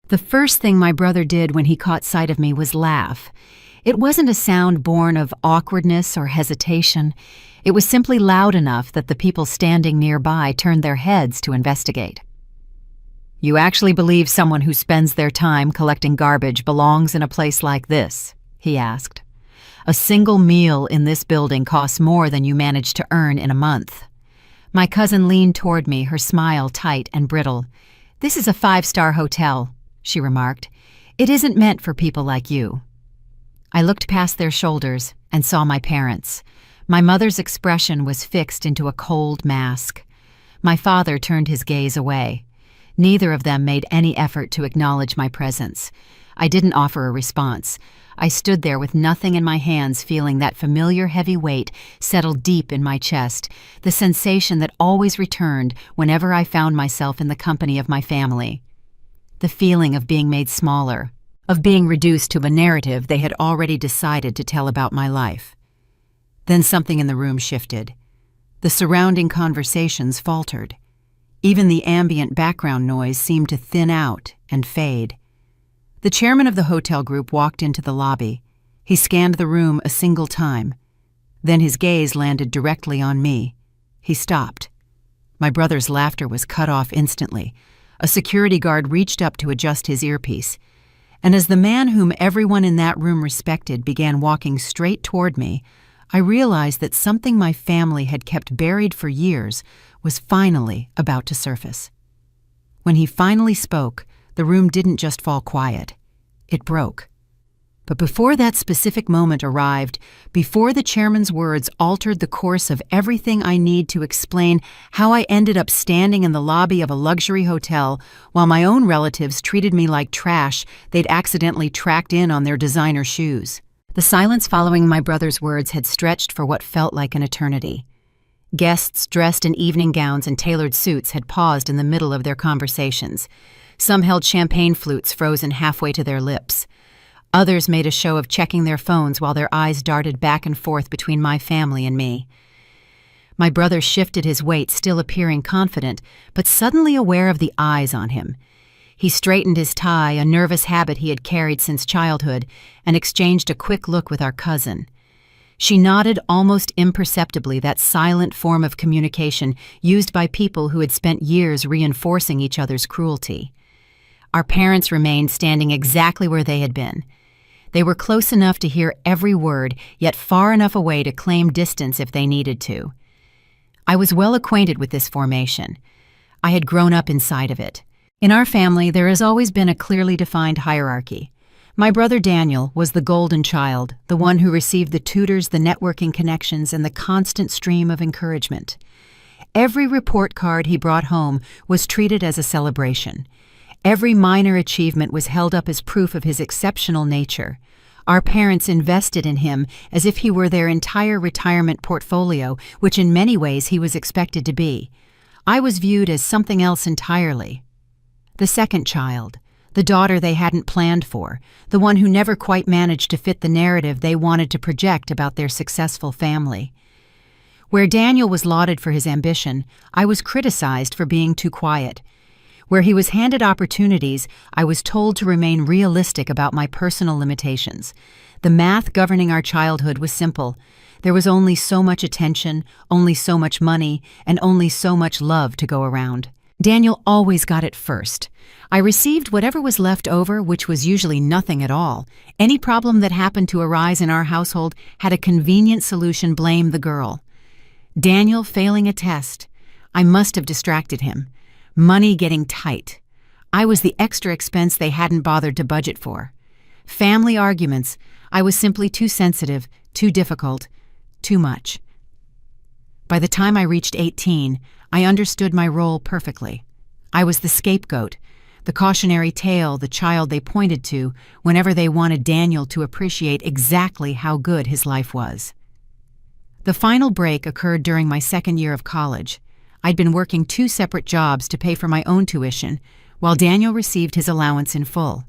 The first thing my brother did when he caught sight of me was laugh. It wasn't a sound born of awkwardness or hesitation. It was simply loud enough that the people standing nearby turned their heads to investigate. "You actually believe someone who spends their time collecting garbage belongs in a place like this?" he asked. "A single meal in this building costs more than you manage to earn in a month." My cousin leaned toward me, her smile tight and brittle. "This is a 5-star hotel," she remarked. "It isn't meant for people like you." I looked past their shoulders and saw my parents. My mother's expression was fixed into a cold mask. My father turned his gaze away. Neither of them made any effort to acknowledge my presence. I didn't offer a response. I stood there with nothing in my hands, feeling that familiar heavy weight settle deep in my chest, the sensation that always returned whenever I found myself in the company of my family. The feeling of being made smaller, of being reduced to a narrative they had already decided to tell about my life. Then something in the room shifted. The surrounding conversations faltered. Even the ambient background noise seemed to thin out and fade. The chairman of the hotel group walked into the lobby. He scanned the room a single time. Then his gaze landed directly on me. He stopped. My brother's laughter was cut off instantly. A security guard reached up to adjust his earpiece. And as the man whom everyone in that room respected began walking straight toward me, I realized that something my family had kept buried for years was finally about to surface. When he finally spoke, the room didn't just fall quiet. It broke. But before that specific moment arrived, before the chairman's words altered the course of everything I need to explain how I ended up standing in the lobby of a luxury hotel while my own relatives treated me like trash they'd accidentally tracked in on their designer shoes. The silence following my brother's words had stretched for what felt like an eternity. Guests dressed in evening gowns and tailored suits had paused in the middle of their conversations. Some held champagne flutes frozen halfway to their lips. Others made a show of checking their phones while their eyes darted back and forth between my family and me. My brother shifted his weight, still appearing confident, but suddenly aware of the eyes on him. He straightened his tie, a nervous habit he had carried since childhood, and exchanged a quick look with our cousin. She nodded almost imperceptibly, that silent form of communication used by people who had spent years reinforcing each other's cruelty. Our parents remained standing exactly where they had been. They were close enough to hear every word, yet far enough away to claim distance if they needed to. I was well acquainted with this formation. I had grown up inside of it. In our family, there has always been a clearly defined hierarchy. My brother Daniel was the golden child, the one who received the tutors, the networking connections, and the constant stream of encouragement. Every report card he brought home was treated as a celebration. Every minor achievement was held up as proof of his exceptional nature. Our parents invested in him as if he were their entire retirement portfolio, which in many ways he was expected to be. I was viewed as something else entirely. The second child, the daughter they hadn't planned for, the one who never quite managed to fit the narrative they wanted to project about their successful family. Where Daniel was lauded for his ambition, I was criticized for being too quiet. Where he was handed opportunities, I was told to remain realistic about my personal limitations. The math governing our childhood was simple. There was only so much attention, only so much money, and only so much love to go around. Daniel always got it first. I received whatever was left over, which was usually nothing at all. Any problem that happened to arise in our household had a convenient solution: blame the girl. Daniel failing a test. I must have distracted him. Money getting tight. I was the extra expense they hadn't bothered to budget for. Family arguments. I was simply too sensitive, too difficult, too much. By the time I reached 18, I understood my role perfectly. I was the scapegoat, the cautionary tale, the child they pointed to whenever they wanted Daniel to appreciate exactly how good his life was. The final break occurred during my second year of college. I'd been working 2 separate jobs to pay for my own tuition, while Daniel received his allowance in full.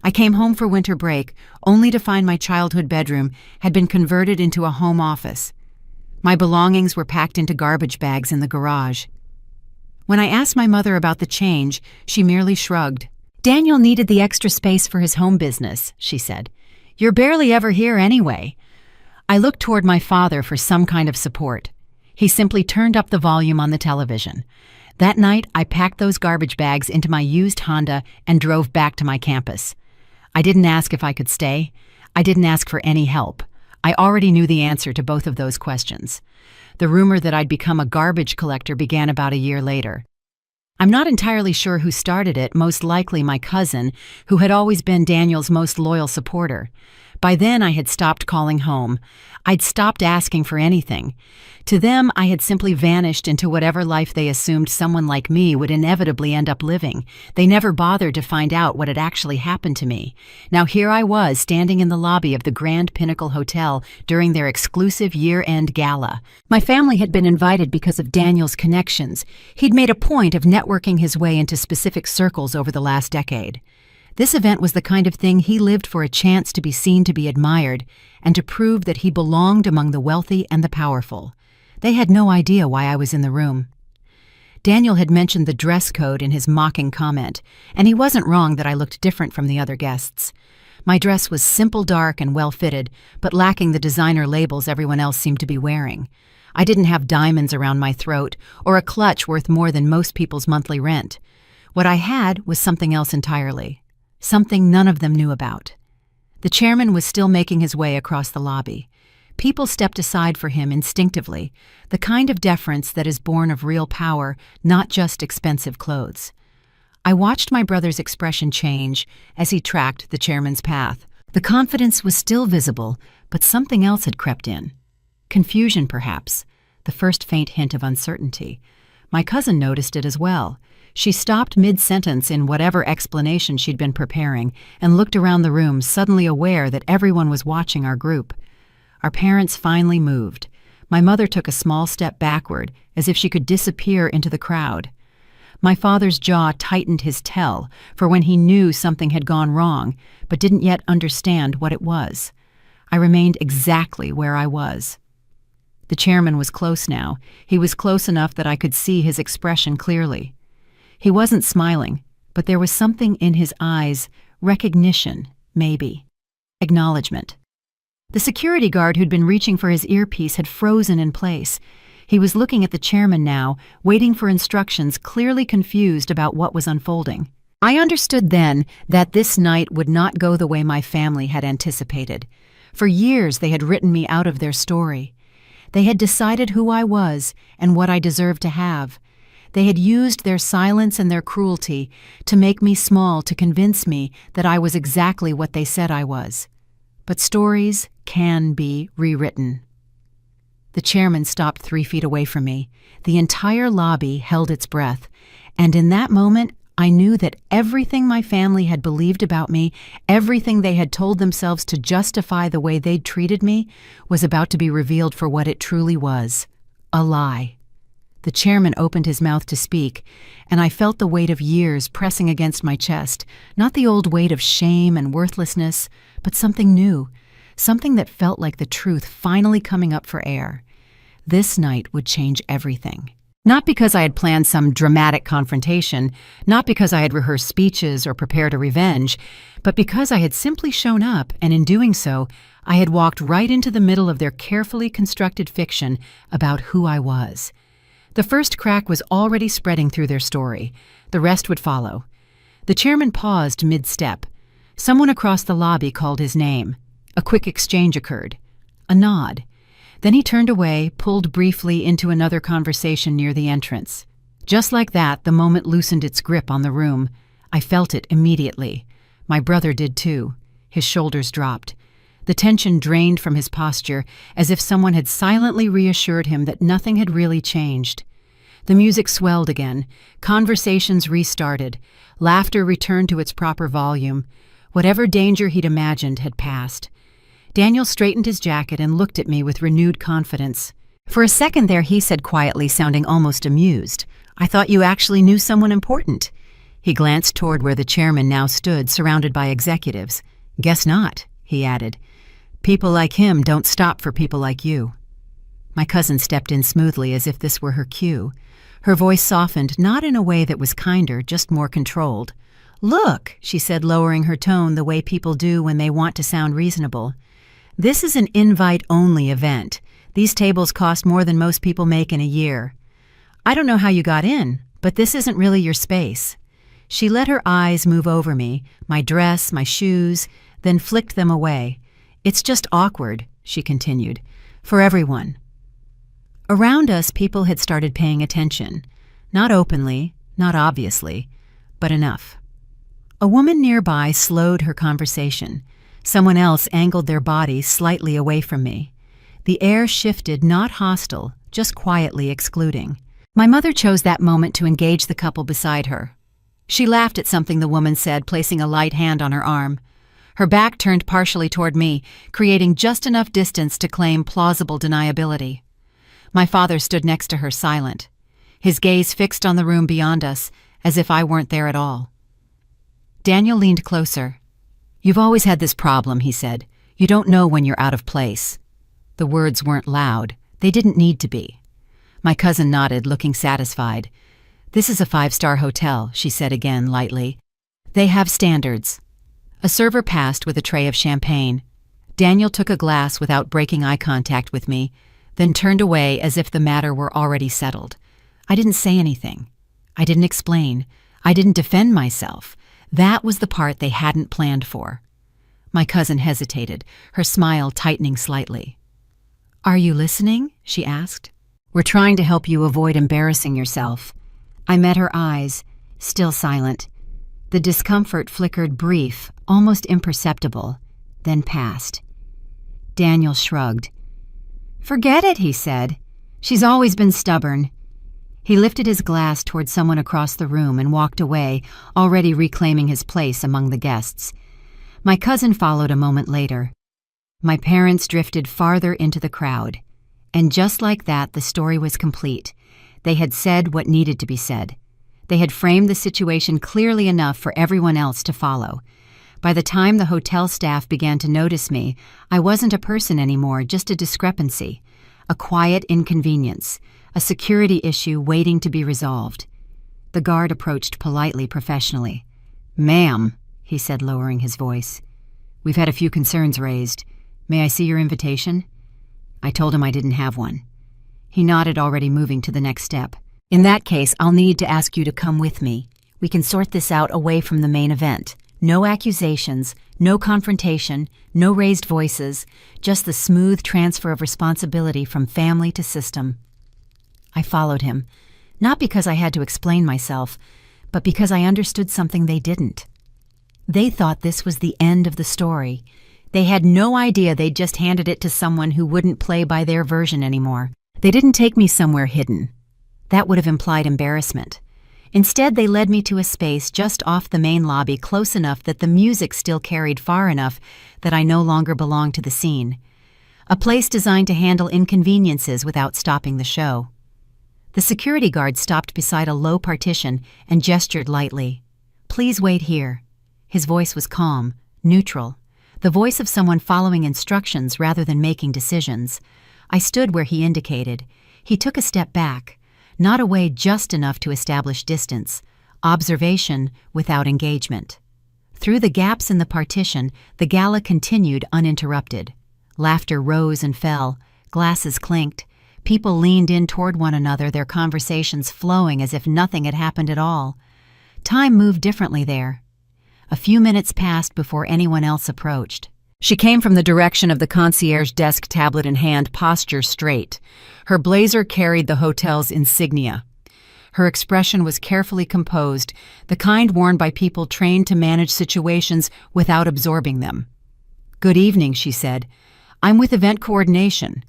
I came home for winter break, only to find my childhood bedroom had been converted into a home office. My belongings were packed into garbage bags in the garage. When I asked my mother about the change, she merely shrugged. "Daniel needed the extra space for his home business," she said. "You're barely ever here anyway." I looked toward my father for some kind of support. He simply turned up the volume on the television. That night, I packed those garbage bags into my used Honda and drove back to my campus. I didn't ask if I could stay. I didn't ask for any help. I already knew the answer to both of those questions. The rumor that I'd become a garbage collector began about a year later. I'm not entirely sure who started it, most likely my cousin, who had always been Daniel's most loyal supporter. By then, I had stopped calling home. I'd stopped asking for anything. To them, I had simply vanished into whatever life they assumed someone like me would inevitably end up living. They never bothered to find out what had actually happened to me. Now here I was, standing in the lobby of the Grand Pinnacle Hotel during their exclusive year-end gala. My family had been invited because of Daniel's connections. He'd made a point of networking his way into specific circles over the last decade. This event was the kind of thing he lived for, a chance to be seen, to be admired, and to prove that he belonged among the wealthy and the powerful. They had no idea why I was in the room. Daniel had mentioned the dress code in his mocking comment, and he wasn't wrong that I looked different from the other guests. My dress was simple, dark, and well-fitted, but lacking the designer labels everyone else seemed to be wearing. I didn't have diamonds around my throat or a clutch worth more than most people's monthly rent. What I had was something else entirely. Something none of them knew about. The chairman was still making his way across the lobby. People stepped aside for him instinctively, the kind of deference that is born of real power, not just expensive clothes. I watched my brother's expression change as he tracked the chairman's path. The confidence was still visible, but something else had crept in. Confusion, perhaps, the first faint hint of uncertainty. My cousin noticed it as well. She stopped mid-sentence in whatever explanation she'd been preparing and looked around the room, suddenly aware that everyone was watching our group. Our parents finally moved. My mother took a small step backward, as if she could disappear into the crowd. My father's jaw tightened his tell for when he knew something had gone wrong, but didn't yet understand what it was. I remained exactly where I was. The chairman was close now. He was close enough that I could see his expression clearly. He wasn't smiling, but there was something in his eyes, recognition, maybe. Acknowledgement. The security guard who'd been reaching for his earpiece had frozen in place. He was looking at the chairman now, waiting for instructions, clearly confused about what was unfolding. I understood then that this night would not go the way my family had anticipated. For years they had written me out of their story. They had decided who I was and what I deserved to have. They had used their silence and their cruelty to make me small, to convince me that I was exactly what they said I was. But stories can be rewritten. The chairman stopped 3 feet away from me. The entire lobby held its breath, and in that moment, I knew that everything my family had believed about me, everything they had told themselves to justify the way they'd treated me, was about to be revealed for what it truly was: a lie. The chairman opened his mouth to speak, and I felt the weight of years pressing against my chest, not the old weight of shame and worthlessness, but something new, something that felt like the truth finally coming up for air. This night would change everything. Not because I had planned some dramatic confrontation, not because I had rehearsed speeches or prepared a revenge, but because I had simply shown up, and in doing so, I had walked right into the middle of their carefully constructed fiction about who I was. The first crack was already spreading through their story. The rest would follow. The chairman paused mid-step. Someone across the lobby called his name. A quick exchange occurred. A nod. Then he turned away, pulled briefly into another conversation near the entrance. Just like that, the moment loosened its grip on the room. I felt it immediately. My brother did too. His shoulders dropped. The tension drained from his posture, as if someone had silently reassured him that nothing had really changed. The music swelled again. Conversations restarted. Laughter returned to its proper volume. Whatever danger he'd imagined had passed. Daniel straightened his jacket and looked at me with renewed confidence. For a second there, he said quietly, sounding almost amused, "I thought you actually knew someone important." He glanced toward where the chairman now stood, surrounded by executives. "Guess not," he added. "People like him don't stop for people like you." My cousin stepped in smoothly, as if this were her cue. Her voice softened, not in a way that was kinder, just more controlled. "Look," she said, lowering her tone the way people do when they want to sound reasonable. "This is an invite-only event. These tables cost more than most people make in a year. I don't know how you got in, but this isn't really your space." She let her eyes move over me, my dress, my shoes, then flicked them away. "It's just awkward," she continued, "for everyone." Around us, people had started paying attention. Not openly, not obviously, but enough. A woman nearby slowed her conversation. Someone else angled their body slightly away from me. The air shifted, not hostile, just quietly excluding. My mother chose that moment to engage the couple beside her. She laughed at something the woman said, placing a light hand on her arm. Her back turned partially toward me, creating just enough distance to claim plausible deniability. My father stood next to her, silent, his gaze fixed on the room beyond us, as if I weren't there at all. Daniel leaned closer. "You've always had this problem," he said. "You don't know when you're out of place." The words weren't loud. They didn't need to be. My cousin nodded, looking satisfied. "This is a 5-star hotel," she said again, lightly. "They have standards." A server passed with a tray of champagne. Daniel took a glass without breaking eye contact with me, then turned away as if the matter were already settled. I didn't say anything. I didn't explain. I didn't defend myself. That was the part they hadn't planned for. My cousin hesitated, her smile tightening slightly. "Are you listening?" she asked. "We're trying to help you avoid embarrassing yourself." I met her eyes, still silent. The discomfort flickered brief, almost imperceptible, then passed. Daniel shrugged. "Forget it," he said. "She's always been stubborn." He lifted his glass toward someone across the room and walked away, already reclaiming his place among the guests. My cousin followed a moment later. My parents drifted farther into the crowd. And just like that, the story was complete. They had said what needed to be said. They had framed the situation clearly enough for everyone else to follow. By the time the hotel staff began to notice me, I wasn't a person anymore, just a discrepancy, a quiet inconvenience, a security issue waiting to be resolved. The guard approached politely, professionally. "Ma'am," he said, lowering his voice, "we've had a few concerns raised. May I see your invitation?" I told him I didn't have one. He nodded, already moving to the next step. "In that case, I'll need to ask you to come with me. We can sort this out away from the main event. No accusations, no confrontation, no raised voices, just the smooth transfer of responsibility from family to system." I followed him, not because I had to explain myself, but because I understood something they didn't. They thought this was the end of the story. They had no idea they'd just handed it to someone who wouldn't play by their version anymore. They didn't take me somewhere hidden. That would have implied embarrassment. Instead, they led me to a space just off the main lobby, close enough that the music still carried far enough that I no longer belonged to the scene. A place designed to handle inconveniences without stopping the show. The security guard stopped beside a low partition and gestured lightly. "Please wait here." His voice was calm, neutral, the voice of someone following instructions rather than making decisions. I stood where he indicated. He took a step back, not away just enough to establish distance, observation without engagement. Through the gaps in the partition, the gala continued uninterrupted. Laughter rose and fell, glasses clinked. People leaned in toward one another, their conversations flowing as if nothing had happened at all. Time moved differently there. A few minutes passed before anyone else approached. She came from the direction of the concierge desk, tablet in hand, posture straight. Her blazer carried the hotel's insignia. Her expression was carefully composed, the kind worn by people trained to manage situations without absorbing them. "Good evening," she said. "I'm with event coordination."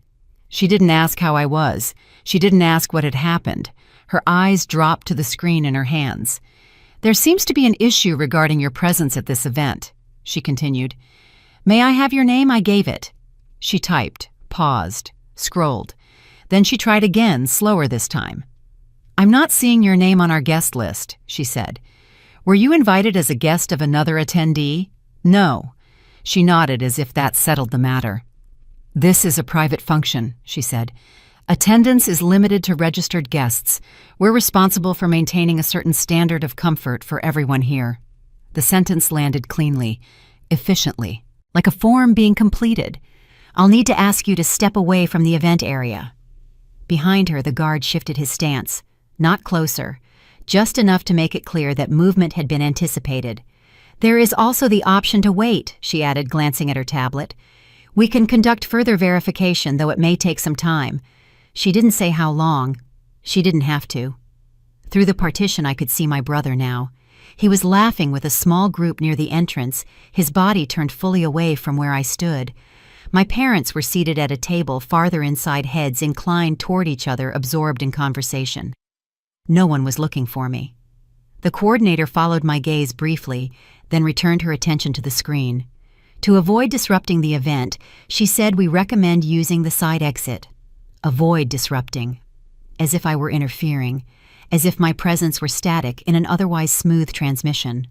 She didn't ask how I was. She didn't ask what had happened. Her eyes dropped to the screen in her hands. "There seems to be an issue regarding your presence at this event," she continued. "May I have your name?" I gave it. She typed, paused, scrolled. Then she tried again, slower this time. "I'm not seeing your name on our guest list," she said. "Were you invited as a guest of another attendee?" "No." She nodded as if that settled the matter. "This is a private function," she said. "Attendance is limited to registered guests. We're responsible for maintaining a certain standard of comfort for everyone here." The sentence landed cleanly, efficiently, like a form being completed. "I'll need to ask you to step away from the event area." Behind her, the guard shifted his stance, not closer, just enough to make it clear that movement had been anticipated. "There is also the option to wait," she added, glancing at her tablet. "We can conduct further verification, though it may take some time." She didn't say how long. She didn't have to. Through the partition, I could see my brother now. He was laughing with a small group near the entrance, his body turned fully away from where I stood. My parents were seated at a table farther inside, heads inclined toward each other, absorbed in conversation. No one was looking for me. The coordinator followed my gaze briefly, then returned her attention to the screen. To avoid disrupting the event, she said we recommend using the side exit. Avoid disrupting. As if I were interfering, as if my presence were static in an otherwise smooth transmission.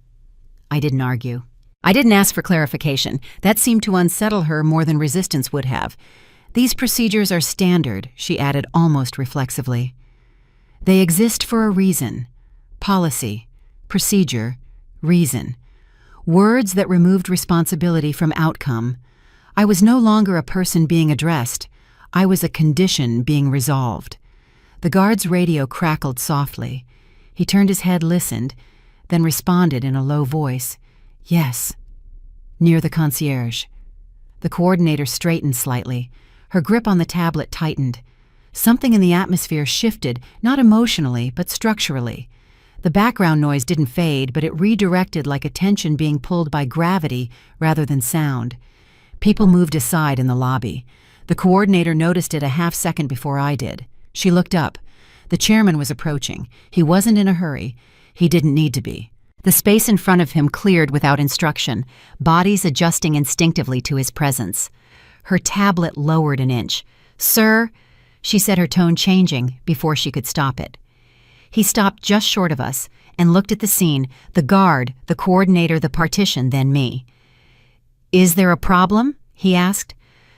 I didn't argue. I didn't ask for clarification. That seemed to unsettle her more than resistance would have. "These procedures are standard," she added almost reflexively. "They exist for a reason. Policy, procedure, reason. Words that removed responsibility from outcome. I was no longer a person being addressed. I was a condition being resolved." The guard's radio crackled softly. He turned his head, listened, then responded in a low voice. "Yes." Near the concierge. The coordinator straightened slightly. Her grip on the tablet tightened. Something in the atmosphere shifted, not emotionally, but structurally. The background noise didn't fade, but it redirected like attention being pulled by gravity rather than sound. People moved aside in the lobby. The coordinator noticed it a half-second before I did. She looked up. The chairman was approaching. He wasn't in a hurry. He didn't need to be. The space in front of him cleared without instruction, bodies adjusting instinctively to his presence. Her tablet lowered an inch. "Sir," she said, her tone changing before she could stop it. He stopped just short of us and looked at the scene, the guard, the coordinator, the partition, then me. "Is there a problem?" he asked.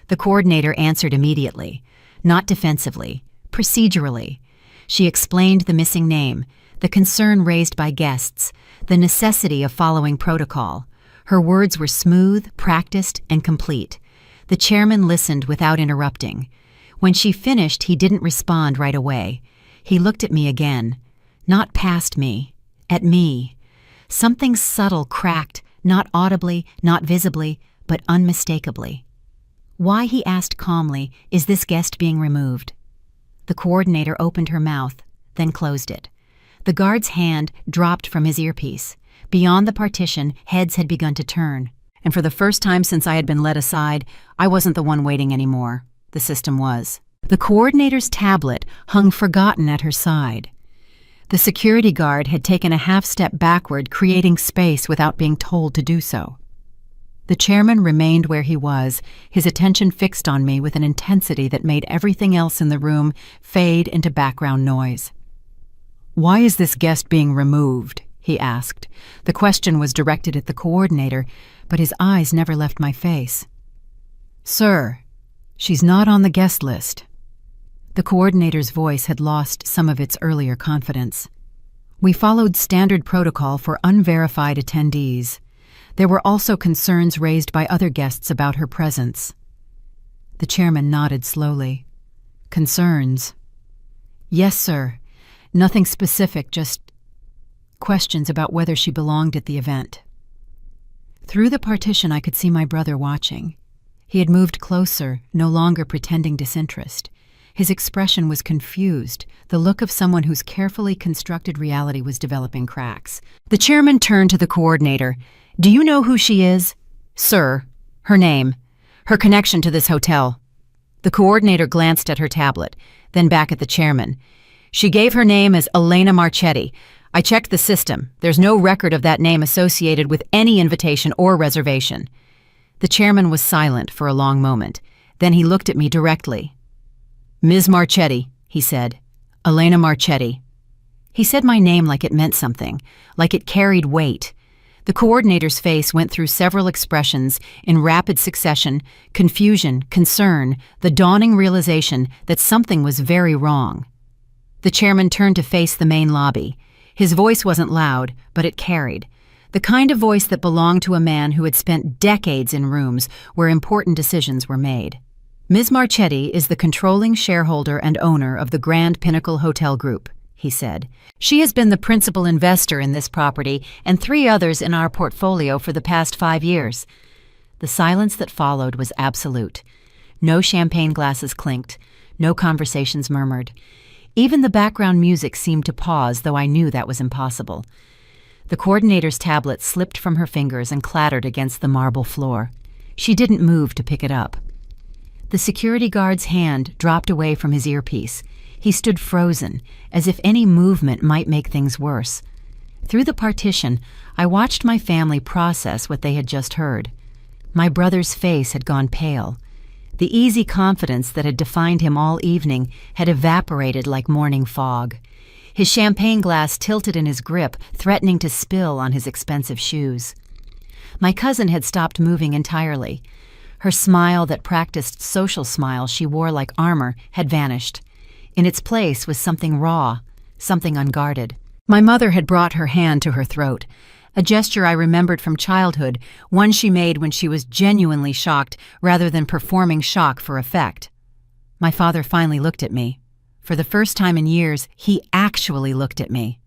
The coordinator answered immediately, not defensively, procedurally. She explained the missing name, the concern raised by guests, the necessity of following protocol. Her words were smooth, practiced, and complete. The chairman listened without interrupting. When she finished, he didn't respond right away. He looked at me again, not past me, at me. Something subtle cracked, not audibly, not visibly, but unmistakably. "Why," he asked calmly, "is this guest being removed?" The coordinator opened her mouth, then closed it. The guard's hand dropped from his earpiece. Beyond the partition, heads had begun to turn. And for the first time since I had been led aside, I wasn't the one waiting anymore. The system was. The coordinator's tablet hung forgotten at her side. The security guard had taken a half-step backward, creating space without being told to do so. The chairman remained where he was, his attention fixed on me with an intensity that made everything else in the room fade into background noise. "Why is this guest being removed?" he asked. The question was directed at the coordinator, but his eyes never left my face. "Sir, she's not on the guest list." The coordinator's voice had lost some of its earlier confidence. "We followed standard protocol for unverified attendees. There were also concerns raised by other guests about her presence." The chairman nodded slowly. "Concerns?" "Yes, sir. Nothing specific, just questions about whether she belonged at the event." Through the partition, I could see my brother watching. He had moved closer, no longer pretending disinterest. His expression was confused, the look of someone whose carefully constructed reality was developing cracks. The chairman turned to the coordinator. "Do you know who she is?" "Sir, her name, her connection to this hotel." The coordinator glanced at her tablet, then back at the chairman. "She gave her name as Elena Marchetti. I checked the system. There's no record of that name associated with any invitation or reservation." The chairman was silent for a long moment. Then he looked at me directly. "Ms. Marchetti," he said. "Elena Marchetti." He said my name like it meant something, like it carried weight. The coordinator's face went through several expressions in rapid succession: confusion, concern, the dawning realization that something was very wrong. The chairman turned to face the main lobby. His voice wasn't loud, but it carried. The kind of voice that belonged to a man who had spent decades in rooms where important decisions were made. "Ms. Marchetti is the controlling shareholder and owner of the Grand Pinnacle Hotel Group," he said. "She has been the principal investor in this property and 3 others in our portfolio for the past 5 years." The silence that followed was absolute. No champagne glasses clinked, no conversations murmured. Even the background music seemed to pause, though I knew that was impossible. The coordinator's tablet slipped from her fingers and clattered against the marble floor. She didn't move to pick it up. The security guard's hand dropped away from his earpiece. He stood frozen, as if any movement might make things worse. Through the partition, I watched my family process what they had just heard. My brother's face had gone pale. The easy confidence that had defined him all evening had evaporated like morning fog. His champagne glass tilted in his grip, threatening to spill on his expensive shoes. My cousin had stopped moving entirely. Her smile, that practiced social smile she wore like armor, had vanished. In its place was something raw, something unguarded. My mother had brought her hand to her throat, a gesture I remembered from childhood, one she made when she was genuinely shocked rather than performing shock for effect. My father finally looked at me. For the first time in years, he actually looked at me.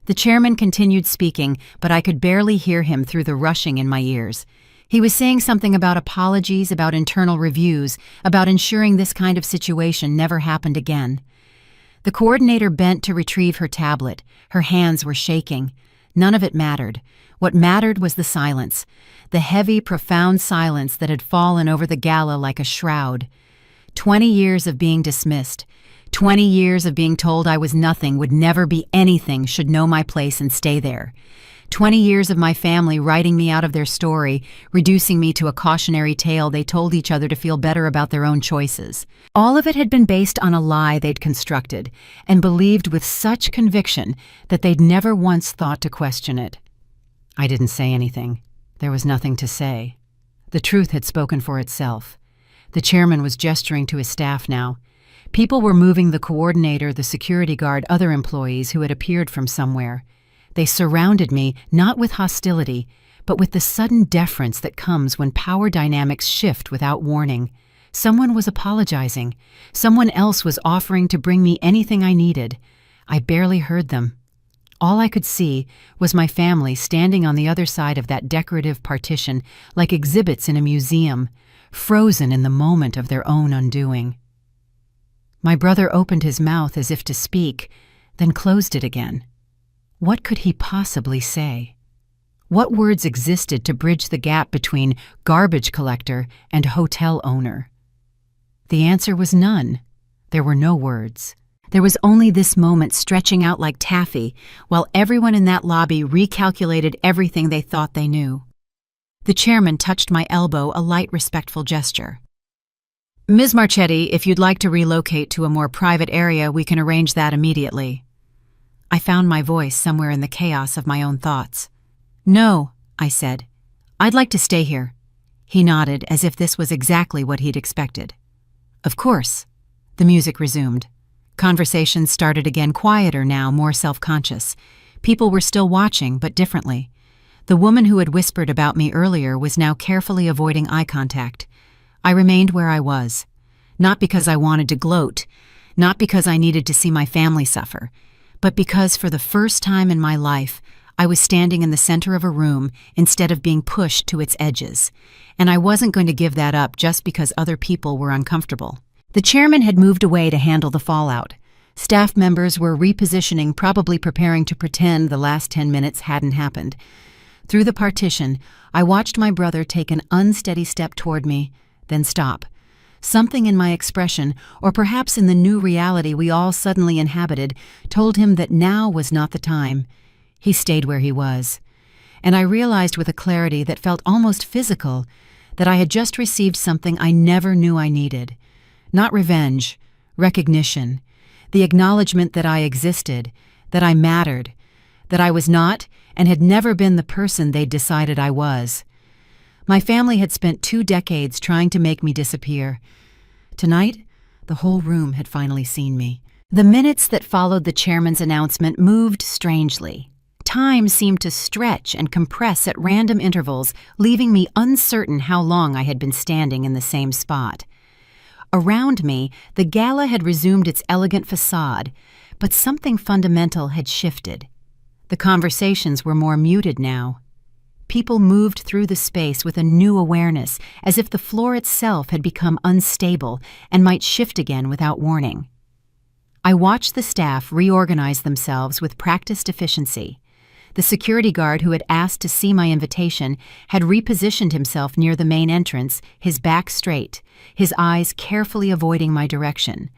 The chairman continued speaking, but I could barely hear him through the rushing in my ears. He was saying something about apologies, about internal reviews, about ensuring this kind of situation never happened again. The coordinator bent to retrieve her tablet. Her hands were shaking. None of it mattered. What mattered was the silence, the heavy, profound silence that had fallen over the gala like a shroud. 20 years of being dismissed. 20 years of being told I was nothing, would never be anything, should know my place and stay there. 20 years of my family writing me out of their story, reducing me to a cautionary tale they told each other to feel better about their own choices. All of it had been based on a lie they'd constructed, and believed with such conviction that they'd never once thought to question it. I didn't say anything. There was nothing to say. The truth had spoken for itself. The chairman was gesturing to his staff now. People were moving the coordinator, the security guard, other employees who had appeared from somewhere. They surrounded me, not with hostility, but with the sudden deference that comes when power dynamics shift without warning. Someone was apologizing. Someone else was offering to bring me anything I needed. I barely heard them. All I could see was my family standing on the other side of that decorative partition like exhibits in a museum, frozen in the moment of their own undoing. My brother opened his mouth as if to speak, then closed it again. What could he possibly say? What words existed to bridge the gap between garbage collector and hotel owner? The answer was none. There were no words. There was only this moment stretching out like taffy, while everyone in that lobby recalculated everything they thought they knew. The chairman touched my elbow, a light, respectful gesture. "Ms. Marchetti, if you'd like to relocate to a more private area, we can arrange that immediately." I found my voice somewhere in the chaos of my own thoughts. "No," I said. "I'd like to stay here." He nodded, as if this was exactly what he'd expected. "Of course." The music resumed. Conversations started again, quieter now, more self-conscious. People were still watching, but differently. The woman who had whispered about me earlier was now carefully avoiding eye contact. I remained where I was. Not because I wanted to gloat, not because I needed to see my family suffer, but because for the first time in my life, I was standing in the center of a room instead of being pushed to its edges, and I wasn't going to give that up just because other people were uncomfortable. The chairman had moved away to handle the fallout. Staff members were repositioning, probably preparing to pretend the last 10 minutes hadn't happened. Through the partition, I watched my brother take an unsteady step toward me, then stop. Something in my expression, or perhaps in the new reality we all suddenly inhabited, told him that now was not the time. He stayed where he was. And I realized with a clarity that felt almost physical that I had just received something I never knew I needed. Not revenge, recognition, the acknowledgement that I existed, that I mattered, that I was not and had never been the person they'd decided I was. My family had spent 2 decades trying to make me disappear. Tonight, the whole room had finally seen me. The minutes that followed the chairman's announcement moved strangely. Time seemed to stretch and compress at random intervals, leaving me uncertain how long I had been standing in the same spot. Around me, the Gala had resumed its elegant facade, but something fundamental had shifted. The conversations were more muted now. People moved through the space with a new awareness, as if the floor itself had become unstable and might shift again without warning. I watched the staff reorganize themselves with practiced efficiency. The security guard who had asked to see my invitation had repositioned himself near the main entrance, his back straight, his eyes carefully avoiding my direction.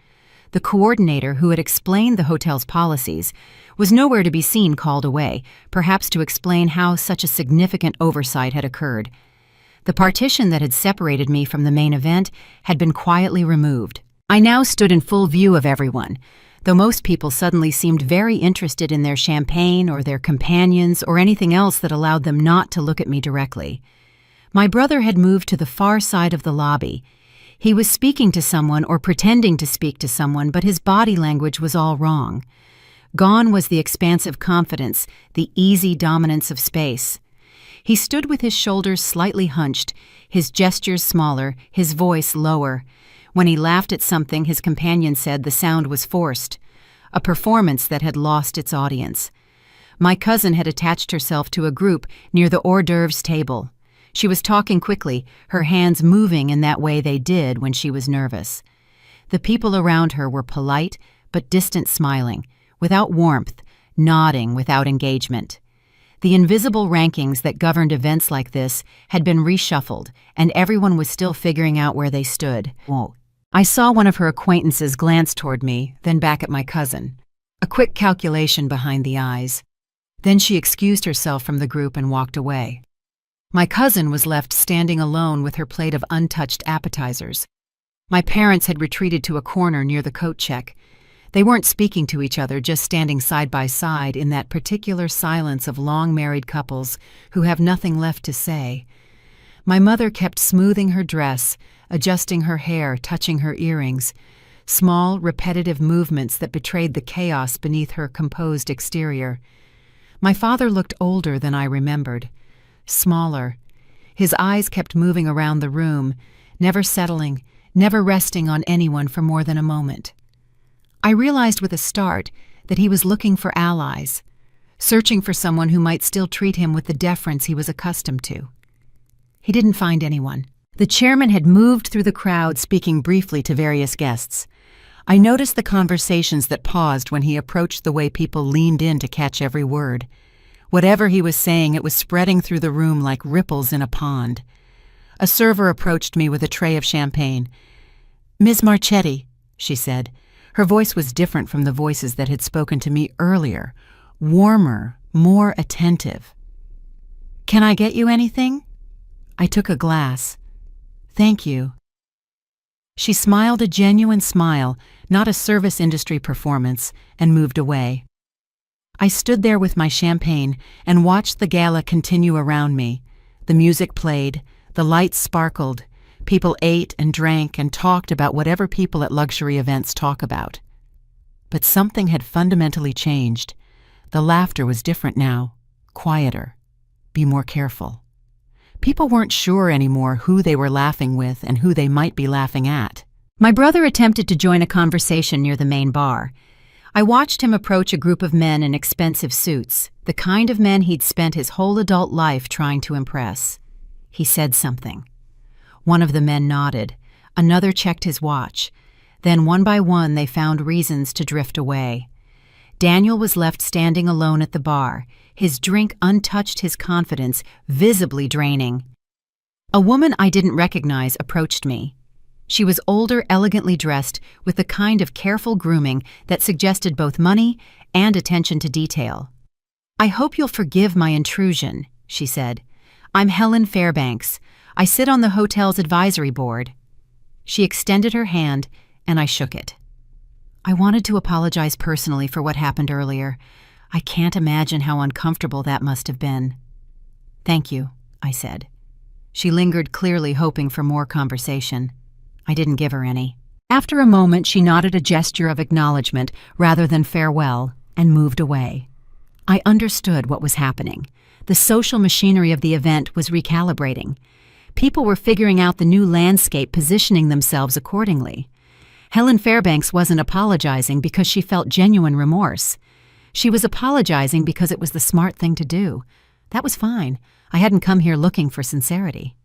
The coordinator who had explained the hotel's policies was nowhere to be seen, called away, perhaps to explain how such a significant oversight had occurred. The partition that had separated me from the main event had been quietly removed. I now stood in full view of everyone, though most people suddenly seemed very interested in their champagne or their companions or anything else that allowed them not to look at me directly. My brother had moved to the far side of the lobby. He was speaking to someone or pretending to speak to someone, but his body language was all wrong. Gone was the expansive confidence, the easy dominance of space. He stood with his shoulders slightly hunched, his gestures smaller, his voice lower. When he laughed at something, his companion said the sound was forced, a performance that had lost its audience. My cousin had attached herself to a group near the hors d'oeuvres table. She was talking quickly, her hands moving in that way they did when she was nervous. The people around her were polite but distant, smiling, without warmth, nodding without engagement. The invisible rankings that governed events like this had been reshuffled, and everyone was still figuring out where they stood. Whoa. I saw one of her acquaintances glance toward me, then back at my cousin. A quick calculation behind the eyes. Then she excused herself from the group and walked away. My cousin was left standing alone with her plate of untouched appetizers. My parents had retreated to a corner near the coat check. They weren't speaking to each other, just standing side by side in that particular silence of long-married couples who have nothing left to say. My mother kept smoothing her dress, adjusting her hair, touching her earrings, small, repetitive movements that betrayed the chaos beneath her composed exterior. My father looked older than I remembered, smaller. His eyes kept moving around the room, never settling, never resting on anyone for more than a moment. I realized with a start that he was looking for allies, searching for someone who might still treat him with the deference he was accustomed to. He didn't find anyone. The chairman had moved through the crowd, speaking briefly to various guests. I noticed the conversations that paused when he approached, the way people leaned in to catch every word. Whatever he was saying, it was spreading through the room like ripples in a pond. A server approached me with a tray of champagne. "Ms. Marchetti," she said. Her voice was different from the voices that had spoken to me earlier, warmer, more attentive. "Can I get you anything?" I took a glass. "Thank you." She smiled a genuine smile, not a service industry performance, and moved away. I stood there with my champagne and watched the gala continue around me. The music played, the lights sparkled, people ate and drank and talked about whatever people at luxury events talk about. But something had fundamentally changed. The laughter was different now, quieter. Be more careful. People weren't sure anymore who they were laughing with and who they might be laughing at. My brother attempted to join a conversation near the main bar. I watched him approach a group of men in expensive suits, the kind of men he'd spent his whole adult life trying to impress. He said something. One of the men nodded. Another checked his watch. Then one by one they found reasons to drift away. Daniel was left standing alone at the bar, his drink untouched, his confidence visibly draining. A woman I didn't recognize approached me. She was older, elegantly dressed, with the kind of careful grooming that suggested both money and attention to detail. "I hope you'll forgive my intrusion," she said. "I'm Helen Fairbanks. I sit on the hotel's advisory board." She extended her hand, and I shook it. I wanted to apologize personally for what happened earlier. I can't imagine how uncomfortable that must have been. "Thank you," I said. She lingered, clearly hoping for more conversation. I didn't give her any. After a moment, she nodded a gesture of acknowledgement rather than farewell and moved away. I understood what was happening. The social machinery of the event was recalibrating. People were figuring out the new landscape, positioning themselves accordingly. Helen Fairbanks wasn't apologizing because she felt genuine remorse. She was apologizing because it was the smart thing to do. That was fine. I hadn't come here looking for sincerity.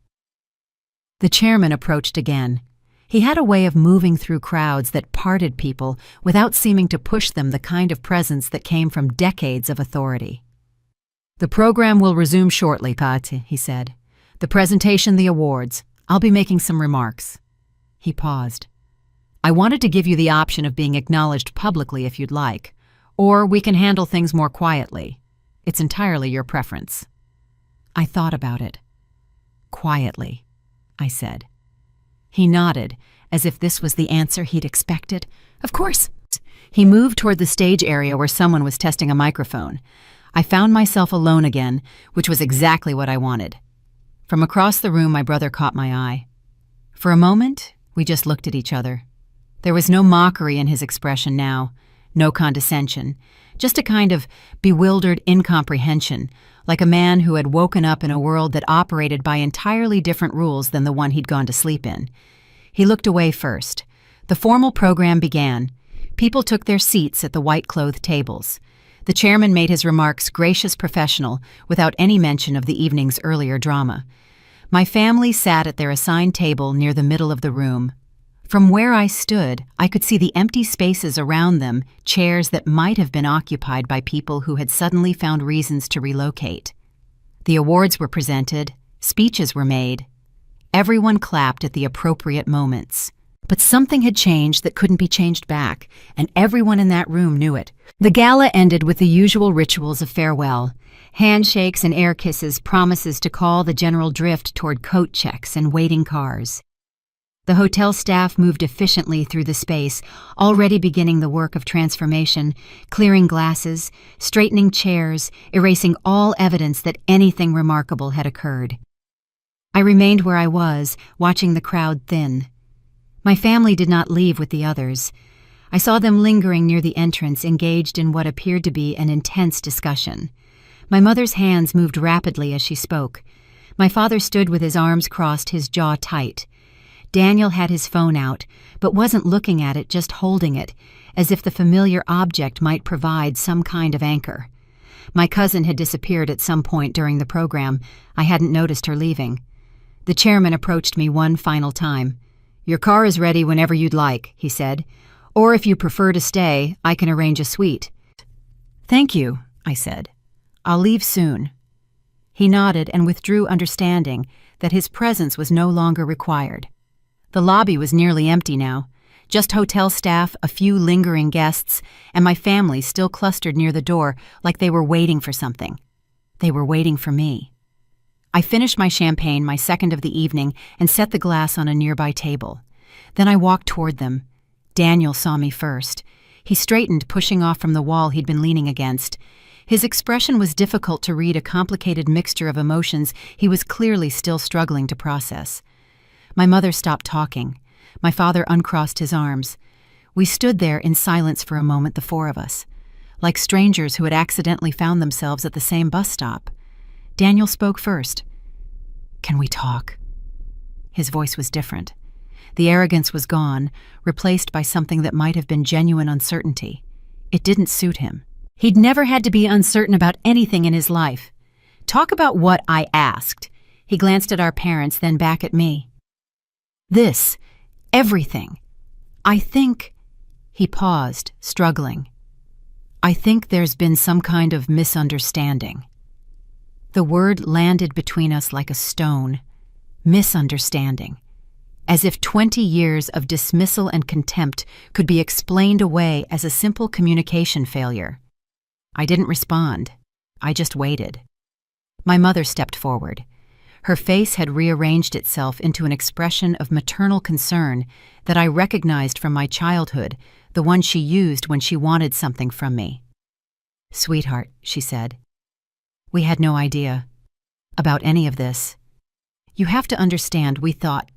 The chairman approached again. He had a way of moving through crowds that parted people without seeming to push them, the kind of presence that came from decades of authority. "The program will resume shortly, Pat," he said. "The presentation, the awards. I'll be making some remarks." He paused. "I wanted to give you the option of being acknowledged publicly if you'd like, or we can handle things more quietly. It's entirely your preference." I thought about it. "Quietly," I said. He nodded, as if this was the answer he'd expected. "Of course." He moved toward the stage area where someone was testing a microphone. I found myself alone again, which was exactly what I wanted. From across the room, my brother caught my eye. For a moment, we just looked at each other. There was no mockery in his expression now, no condescension, just a kind of bewildered incomprehension, like a man who had woken up in a world that operated by entirely different rules than the one he'd gone to sleep in. He looked away first. The formal program began. People took their seats at the white-clothed tables. The chairman made his remarks gracious, professional, without any mention of the evening's earlier drama. My family sat at their assigned table near the middle of the room. From where I stood, I could see the empty spaces around them, chairs that might have been occupied by people who had suddenly found reasons to relocate. The awards were presented, speeches were made. Everyone clapped at the appropriate moments. But something had changed that couldn't be changed back, and everyone in that room knew it. The gala ended with the usual rituals of farewell. Handshakes and air kisses, promises to call the general drift toward coat checks and waiting cars. The hotel staff moved efficiently through the space, already beginning the work of transformation, clearing glasses, straightening chairs, erasing all evidence that anything remarkable had occurred. I remained where I was, watching the crowd thin. My family did not leave with the others. I saw them lingering near the entrance, engaged in what appeared to be an intense discussion. My mother's hands moved rapidly as she spoke. My father stood with his arms crossed, his jaw tight. Daniel had his phone out, but wasn't looking at it, just holding it, as if the familiar object might provide some kind of anchor. My cousin had disappeared at some point during the program. I hadn't noticed her leaving. The chairman approached me one final time. "Your car is ready whenever you'd like," he said. "Or if you prefer to stay, I can arrange a suite." "Thank you," I said. "I'll leave soon." He nodded and withdrew, understanding that his presence was no longer required. The lobby was nearly empty now. Just hotel staff, a few lingering guests, and my family still clustered near the door like they were waiting for something. They were waiting for me. I finished my champagne, my second of the evening, and set the glass on a nearby table. Then I walked toward them. Daniel saw me first. He straightened, pushing off from the wall he'd been leaning against. His expression was difficult to read, a complicated mixture of emotions he was clearly still struggling to process. My mother stopped talking. My father uncrossed his arms. We stood there in silence for a moment, the four of us, like strangers who had accidentally found themselves at the same bus stop. Daniel spoke first. "Can we talk?" His voice was different. The arrogance was gone, replaced by something that might have been genuine uncertainty. It didn't suit him. He'd never had to be uncertain about anything in his life. "Talk about what?" I asked. He glanced at our parents, then back at me. "This. Everything. I think—" He paused, struggling. "I think there's been some kind of misunderstanding." The word landed between us like a stone. Misunderstanding. As if 20 years of dismissal and contempt could be explained away as a simple communication failure. I didn't respond. I just waited. My mother stepped forward. Her face had rearranged itself into an expression of maternal concern that I recognized from my childhood, the one she used when she wanted something from me. "Sweetheart," she said. "We had no idea about any of this. You have to understand, we thought—"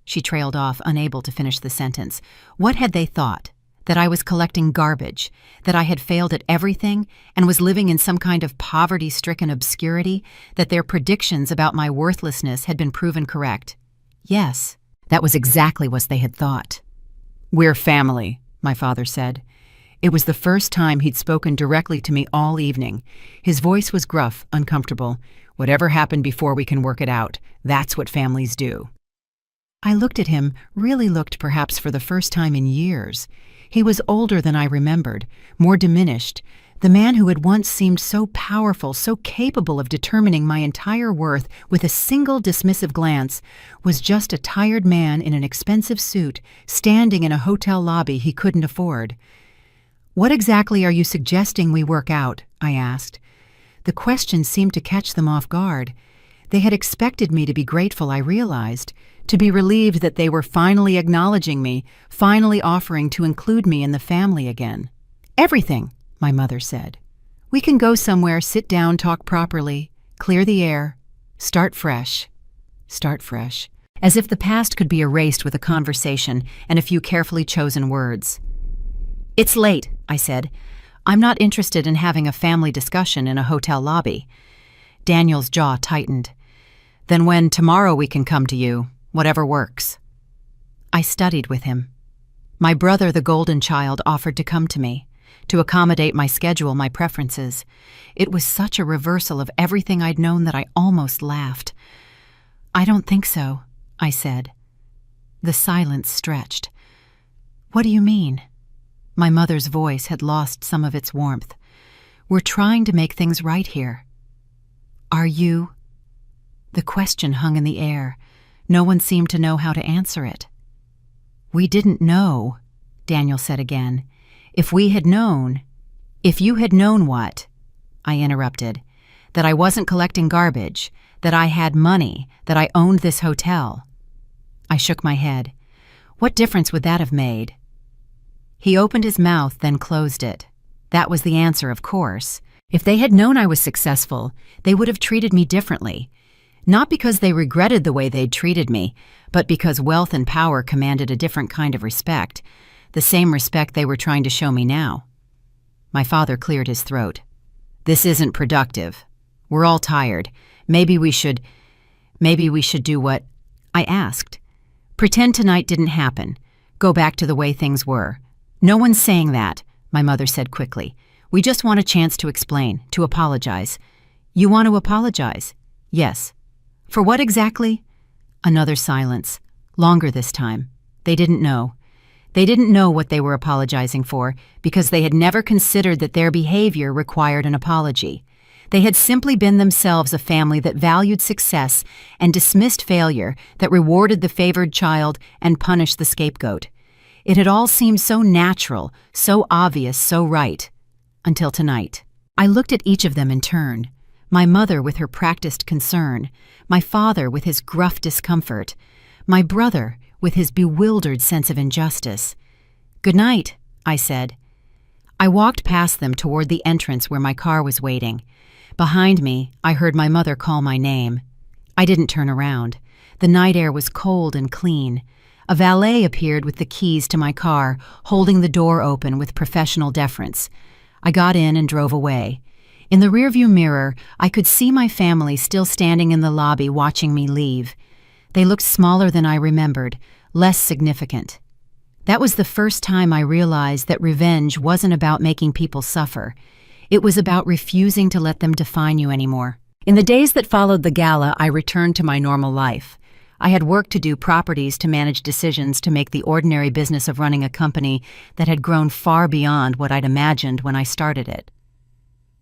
She trailed off, unable to finish the sentence. What had they thought? that I was collecting garbage, that I had failed at everything and was living in some kind of poverty-stricken obscurity, that their predictions about my worthlessness had been proven correct. Yes, that was exactly what they had thought. "We're family," my father said. It was the first time he'd spoken directly to me all evening. His voice was gruff, uncomfortable. "Whatever happened before, we can work it out. That's what families do." I looked at him, really looked perhaps for the first time in years. He was older than I remembered, more diminished. The man who had once seemed so powerful, so capable of determining my entire worth with a single dismissive glance, was just a tired man in an expensive suit, standing in a hotel lobby he couldn't afford. "What exactly are you suggesting we work out?" I asked. The question seemed to catch them off guard. They had expected me to be grateful, I realized, to be relieved that they were finally acknowledging me, finally offering to include me in the family again. "Everything," my mother said. "We can go somewhere, sit down, talk properly, clear the air, start fresh." Start fresh. As if the past could be erased with a conversation and a few carefully chosen words. "It's late," I said. "I'm not interested in having a family discussion in a hotel lobby." Daniel's jaw tightened. "Then when tomorrow we can come to you, whatever works." I studied with him. My brother, the golden child, offered to come to me, to accommodate my schedule, my preferences. It was such a reversal of everything I'd known that I almost laughed. "I don't think so," I said. The silence stretched. "What do you mean?" My mother's voice had lost some of its warmth. "We're trying to make things right here." "Are you?" The question hung in the air. No one seemed to know how to answer it. "We didn't know," Daniel said again. "If we had known—" "If you had known what?" I interrupted. "That I wasn't collecting garbage, that I had money, that I owned this hotel." I shook my head. "What difference would that have made?" He opened his mouth, then closed it. That was the answer, of course. If they had known I was successful, they would have treated me differently. Not because they regretted the way they'd treated me, but because wealth and power commanded a different kind of respect, the same respect they were trying to show me now. My father cleared his throat. "This isn't productive. We're all tired. Maybe we should do what?" I asked. "Pretend tonight didn't happen. Go back to the way things were." "No one's saying that," my mother said quickly. "We just want a chance to explain, to apologize." "You want to apologize?" "Yes." "For what exactly?" Another silence, longer this time. They didn't know. They didn't know what they were apologizing for because they had never considered that their behavior required an apology. They had simply been themselves a family that valued success and dismissed failure, that rewarded the favored child and punished the scapegoat. It had all seemed so natural, so obvious, so right. Until tonight. I looked at each of them in turn. My mother with her practiced concern, my father with his gruff discomfort, my brother with his bewildered sense of injustice. "Good night," I said. I walked past them toward the entrance where my car was waiting. Behind me, I heard my mother call my name. I didn't turn around. The night air was cold and clean. A valet appeared with the keys to my car, holding the door open with professional deference. I got in and drove away. In the rearview mirror, I could see my family still standing in the lobby watching me leave. They looked smaller than I remembered, less significant. That was the first time I realized that revenge wasn't about making people suffer. It was about refusing to let them define you anymore. In the days that followed the gala, I returned to my normal life. I had work to do, properties to manage, decisions to make, the ordinary business of running a company that had grown far beyond what I'd imagined when I started it.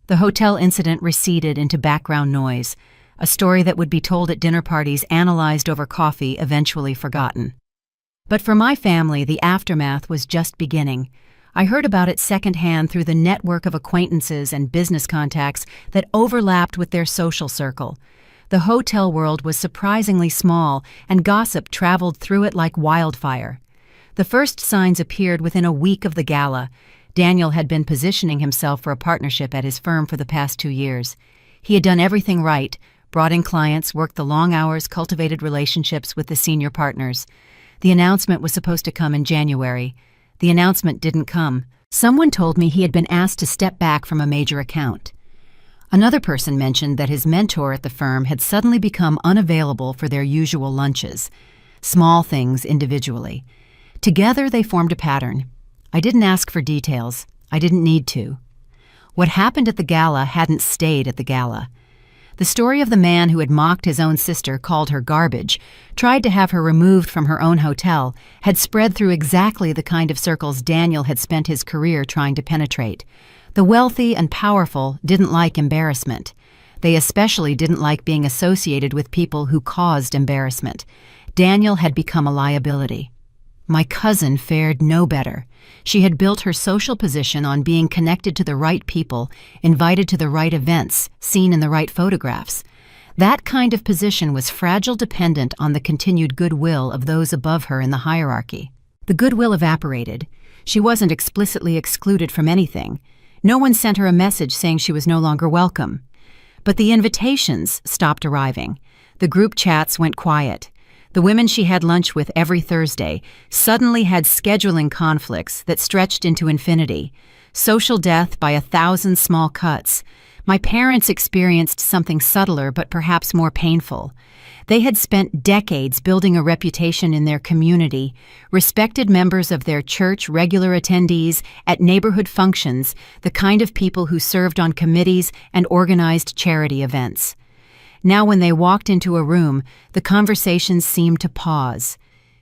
The hotel incident receded into background noise, a story that would be told at dinner parties, analyzed over coffee, eventually forgotten. But for my family, the aftermath was just beginning. I heard about it secondhand through the network of acquaintances and business contacts that overlapped with their social circle. The hotel world was surprisingly small, and gossip traveled through it like wildfire. The first signs appeared within a week of the gala. Daniel had been positioning himself for a partnership at his firm for the past 2 years. He had done everything right, brought in clients, worked the long hours, cultivated relationships with the senior partners. The announcement was supposed to come in January. The announcement didn't come. Someone told me he had been asked to step back from a major account. Another person mentioned that his mentor at the firm had suddenly become unavailable for their usual lunches. Small things individually. Together they formed a pattern. I didn't ask for details. I didn't need to. What happened at the gala hadn't stayed at the gala. The story of the man who had mocked his own sister, called her garbage, tried to have her removed from her own hotel, had spread through exactly the kind of circles Daniel had spent his career trying to penetrate. The wealthy and powerful didn't like embarrassment. They especially didn't like being associated with people who caused embarrassment. Daniel had become a liability. My cousin fared no better. She had built her social position on being connected to the right people, invited to the right events, seen in the right photographs. That kind of position was fragile, dependent on the continued goodwill of those above her in the hierarchy. The goodwill evaporated. She wasn't explicitly excluded from anything. No one sent her a message saying she was no longer welcome. But the invitations stopped arriving. The group chats went quiet. The women she had lunch with every Thursday suddenly had scheduling conflicts that stretched into infinity. Social death by 1,000 small cuts. My parents experienced something subtler but perhaps more painful. They had spent decades building a reputation in their community, respected members of their church, regular attendees at neighborhood functions, the kind of people who served on committees and organized charity events. Now when they walked into a room, the conversations seemed to pause.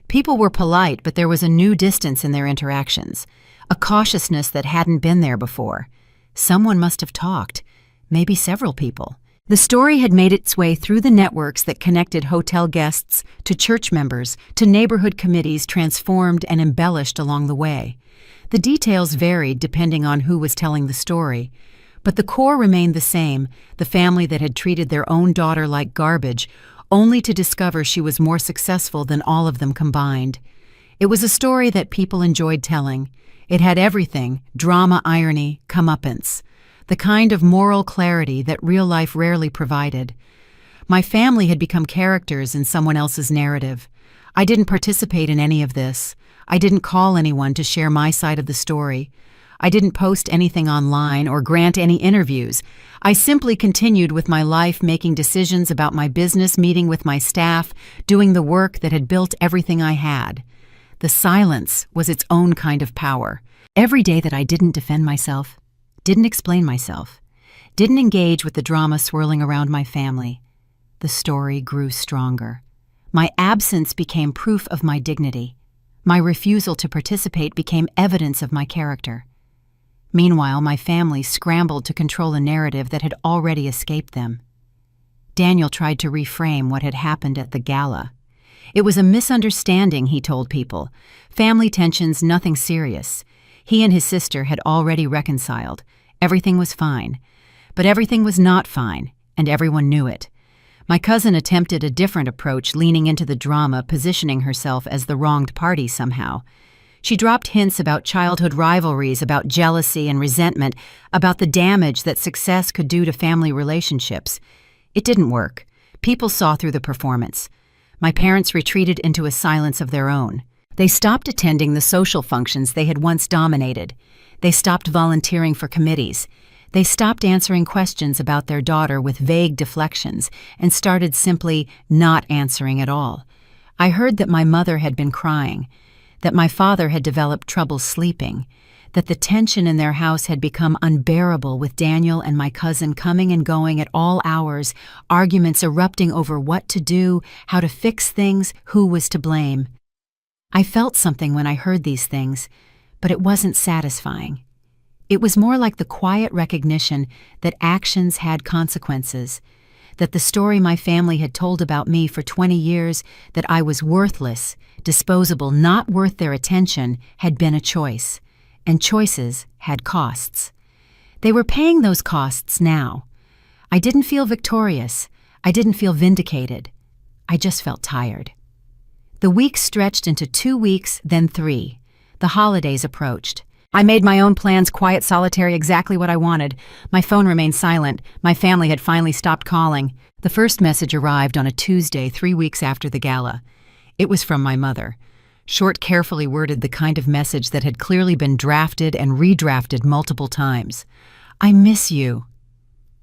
People were polite, but there was a new distance in their interactions, a cautiousness that hadn't been there before. Someone must have talked, maybe several people. The story had made its way through the networks that connected hotel guests to church members to neighborhood committees, transformed and embellished along the way. The details varied depending on who was telling the story. But the core remained the same, the family that had treated their own daughter like garbage, only to discover she was more successful than all of them combined. It was a story that people enjoyed telling. It had everything: drama, irony, comeuppance, the kind of moral clarity that real life rarely provided. My family had become characters in someone else's narrative. I didn't participate in any of this. I didn't call anyone to share my side of the story. I didn't post anything online or grant any interviews. I simply continued with my life, making decisions about my business, meeting with my staff, doing the work that had built everything I had. The silence was its own kind of power. Every day that I didn't defend myself, didn't explain myself, didn't engage with the drama swirling around my family, the story grew stronger. My absence became proof of my dignity. My refusal to participate became evidence of my character. Meanwhile, my family scrambled to control a narrative that had already escaped them. Daniel tried to reframe what had happened at the gala. It was a misunderstanding, he told people. Family tensions, nothing serious. He and his sister had already reconciled. Everything was fine. But everything was not fine, and everyone knew it. My cousin attempted a different approach, leaning into the drama, positioning herself as the wronged party somehow. She dropped hints about childhood rivalries, about jealousy and resentment, about the damage that success could do to family relationships. It didn't work. People saw through the performance. My parents retreated into a silence of their own. They stopped attending the social functions they had once dominated. They stopped volunteering for committees. They stopped answering questions about their daughter with vague deflections and started simply not answering at all. I heard that my mother had been crying, that my father had developed trouble sleeping, that the tension in their house had become unbearable with Daniel and my cousin coming and going at all hours, arguments erupting over what to do, how to fix things, who was to blame. I felt something when I heard these things, but it wasn't satisfying. It was more like the quiet recognition that actions had consequences, that the story my family had told about me for 20 years, that I was worthless, disposable, not worth their attention, had been a choice. And choices had costs. They were paying those costs now. I didn't feel victorious. I didn't feel vindicated. I just felt tired. The weeks stretched into 2 weeks, then 3. The holidays approached. I made my own plans, quiet, solitary, exactly what I wanted. My phone remained silent. My family had finally stopped calling. The first message arrived on a Tuesday, 3 weeks after the gala. It was from my mother. Short, carefully worded, the kind of message that had clearly been drafted and redrafted multiple times. I miss you.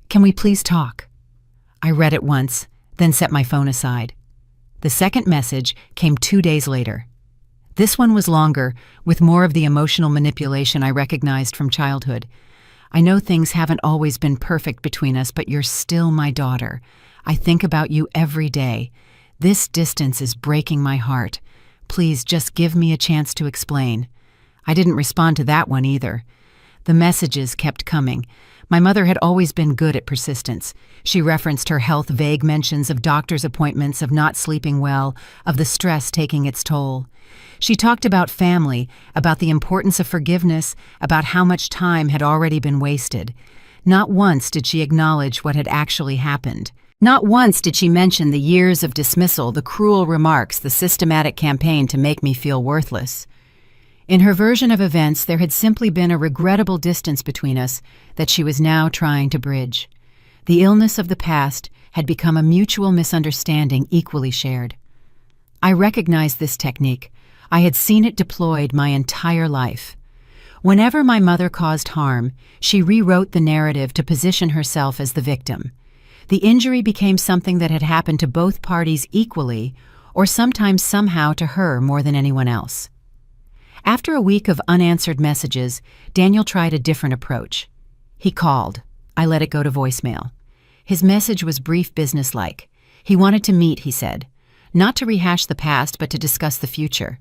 Can we please talk? I read it once, then set my phone aside. The second message came 2 days later. This one was longer, with more of the emotional manipulation I recognized from childhood. I know things haven't always been perfect between us, but you're still my daughter. I think about you every day. This distance is breaking my heart. Please just give me a chance to explain. I didn't respond to that one either. The messages kept coming. My mother had always been good at persistence. She referenced her health, vague mentions of doctor's appointments, of not sleeping well, of the stress taking its toll. She talked about family, about the importance of forgiveness, about how much time had already been wasted. Not once did she acknowledge what had actually happened. Not once did she mention the years of dismissal, the cruel remarks, the systematic campaign to make me feel worthless. In her version of events, there had simply been a regrettable distance between us that she was now trying to bridge. The illness of the past had become a mutual misunderstanding equally shared. I recognized this technique. I had seen it deployed my entire life. Whenever my mother caused harm, she rewrote the narrative to position herself as the victim. The injury became something that had happened to both parties equally, or sometimes somehow to her more than anyone else. After a week of unanswered messages, Daniel tried a different approach. He called. I let it go to voicemail. His message was brief, businesslike. He wanted to meet, he said. Not to rehash the past, but to discuss the future.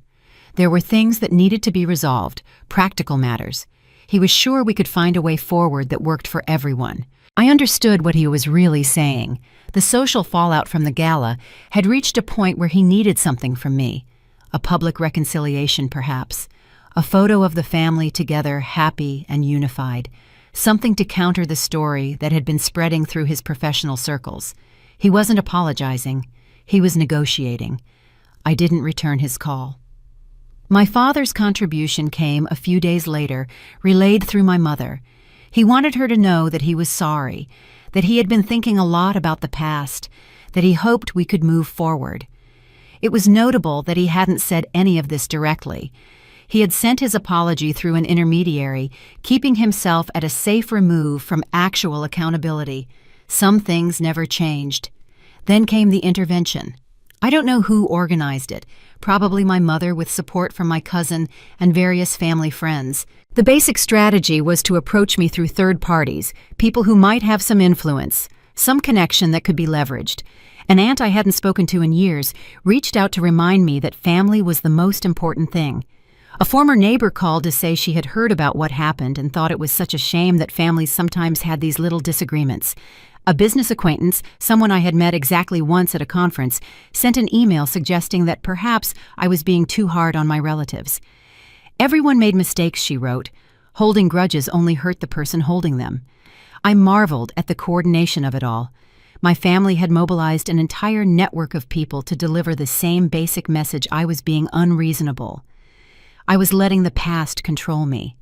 There were things that needed to be resolved, practical matters. He was sure we could find a way forward that worked for everyone. I understood what he was really saying. The social fallout from the gala had reached a point where he needed something from me. A public reconciliation, perhaps. A photo of the family together, happy and unified. Something to counter the story that had been spreading through his professional circles. He wasn't apologizing. He was negotiating. I didn't return his call. My father's contribution came a few days later, relayed through my mother. He wanted her to know that he was sorry, that he had been thinking a lot about the past, that he hoped we could move forward. It was notable that he hadn't said any of this directly. He had sent his apology through an intermediary, keeping himself at a safe remove from actual accountability. Some things never changed. Then came the intervention. I don't know who organized it, probably my mother with support from my cousin and various family friends. The basic strategy was to approach me through third parties, people who might have some influence, some connection that could be leveraged. An aunt I hadn't spoken to in years reached out to remind me that family was the most important thing. A former neighbor called to say she had heard about what happened and thought it was such a shame that families sometimes had these little disagreements. A business acquaintance, someone I had met exactly once at a conference, sent an email suggesting that perhaps I was being too hard on my relatives. Everyone made mistakes, she wrote. Holding grudges only hurt the person holding them. I marveled at the coordination of it all. My family had mobilized an entire network of people to deliver the same basic message. I was being unreasonable. I was letting the past control me.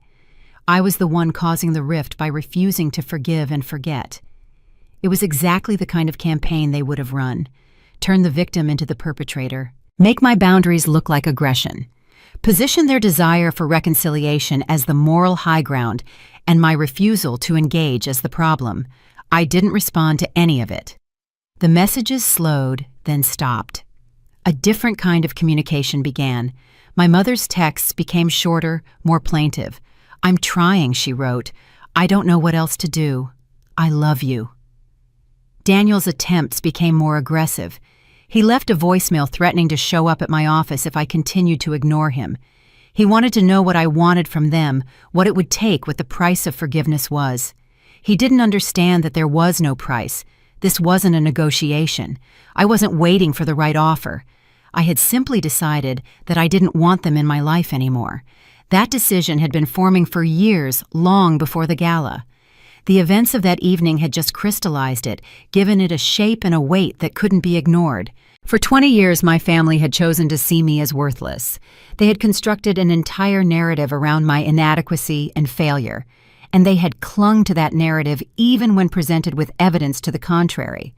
I was the one causing the rift by refusing to forgive and forget. It was exactly the kind of campaign they would have run. Turn the victim into the perpetrator. Make my boundaries look like aggression. Position their desire for reconciliation as the moral high ground and my refusal to engage as the problem. I didn't respond to any of it. The messages slowed, then stopped. A different kind of communication began. My mother's texts became shorter, more plaintive. I'm trying, she wrote. I don't know what else to do. I love you. Daniel's attempts became more aggressive. He left a voicemail threatening to show up at my office if I continued to ignore him. He wanted to know what I wanted from them, what it would take, what the price of forgiveness was. He didn't understand that there was no price. This wasn't a negotiation. I wasn't waiting for the right offer. I had simply decided that I didn't want them in my life anymore. That decision had been forming for years, long before the gala. The events of that evening had just crystallized it, given it a shape and a weight that couldn't be ignored. For 20 years, my family had chosen to see me as worthless. They had constructed an entire narrative around my inadequacy and failure, and they had clung to that narrative even when presented with evidence to the contrary.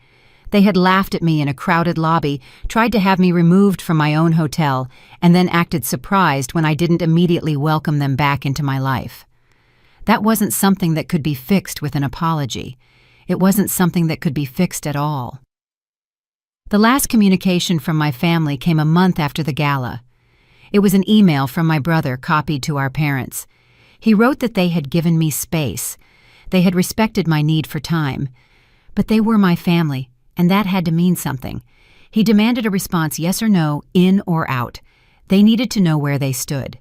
They had laughed at me in a crowded lobby, tried to have me removed from my own hotel, and then acted surprised when I didn't immediately welcome them back into my life. That wasn't something that could be fixed with an apology. It wasn't something that could be fixed at all. The last communication from my family came a month after the gala. It was an email from my brother copied to our parents. He wrote that they had given me space. They had respected my need for time. But they were my family, and that had to mean something. He demanded a response, yes or no, in or out. They needed to know where they stood.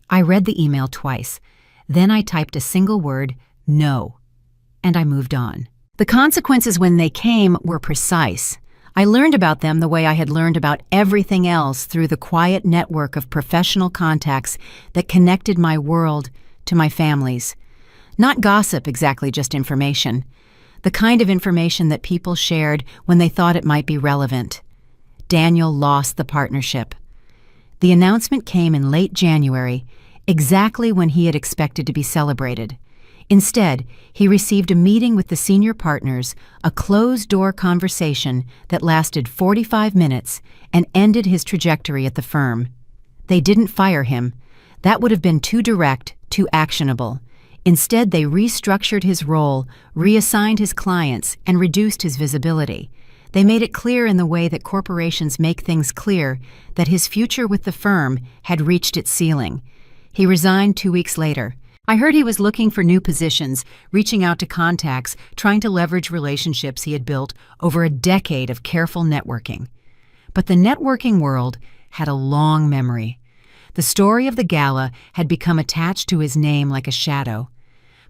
I read the email twice. Then I typed a single word, no, and I moved on. The consequences when they came were precise. I learned about them the way I had learned about everything else through the quiet network of professional contacts that connected my world to my family's. Not gossip exactly, just information. The kind of information that people shared when they thought it might be relevant. Daniel lost the partnership. The announcement came in late January, exactly when he had expected to be celebrated. Instead, he received a meeting with the senior partners, a closed-door conversation that lasted 45 minutes and ended his trajectory at the firm. They didn't fire him. That would have been too direct, too actionable. Instead, they restructured his role, reassigned his clients, and reduced his visibility. They made it clear in the way that corporations make things clear that his future with the firm had reached its ceiling. He resigned 2 weeks later. I heard he was looking for new positions, reaching out to contacts, trying to leverage relationships he had built over a decade of careful networking. But the networking world had a long memory. The story of the gala had become attached to his name like a shadow.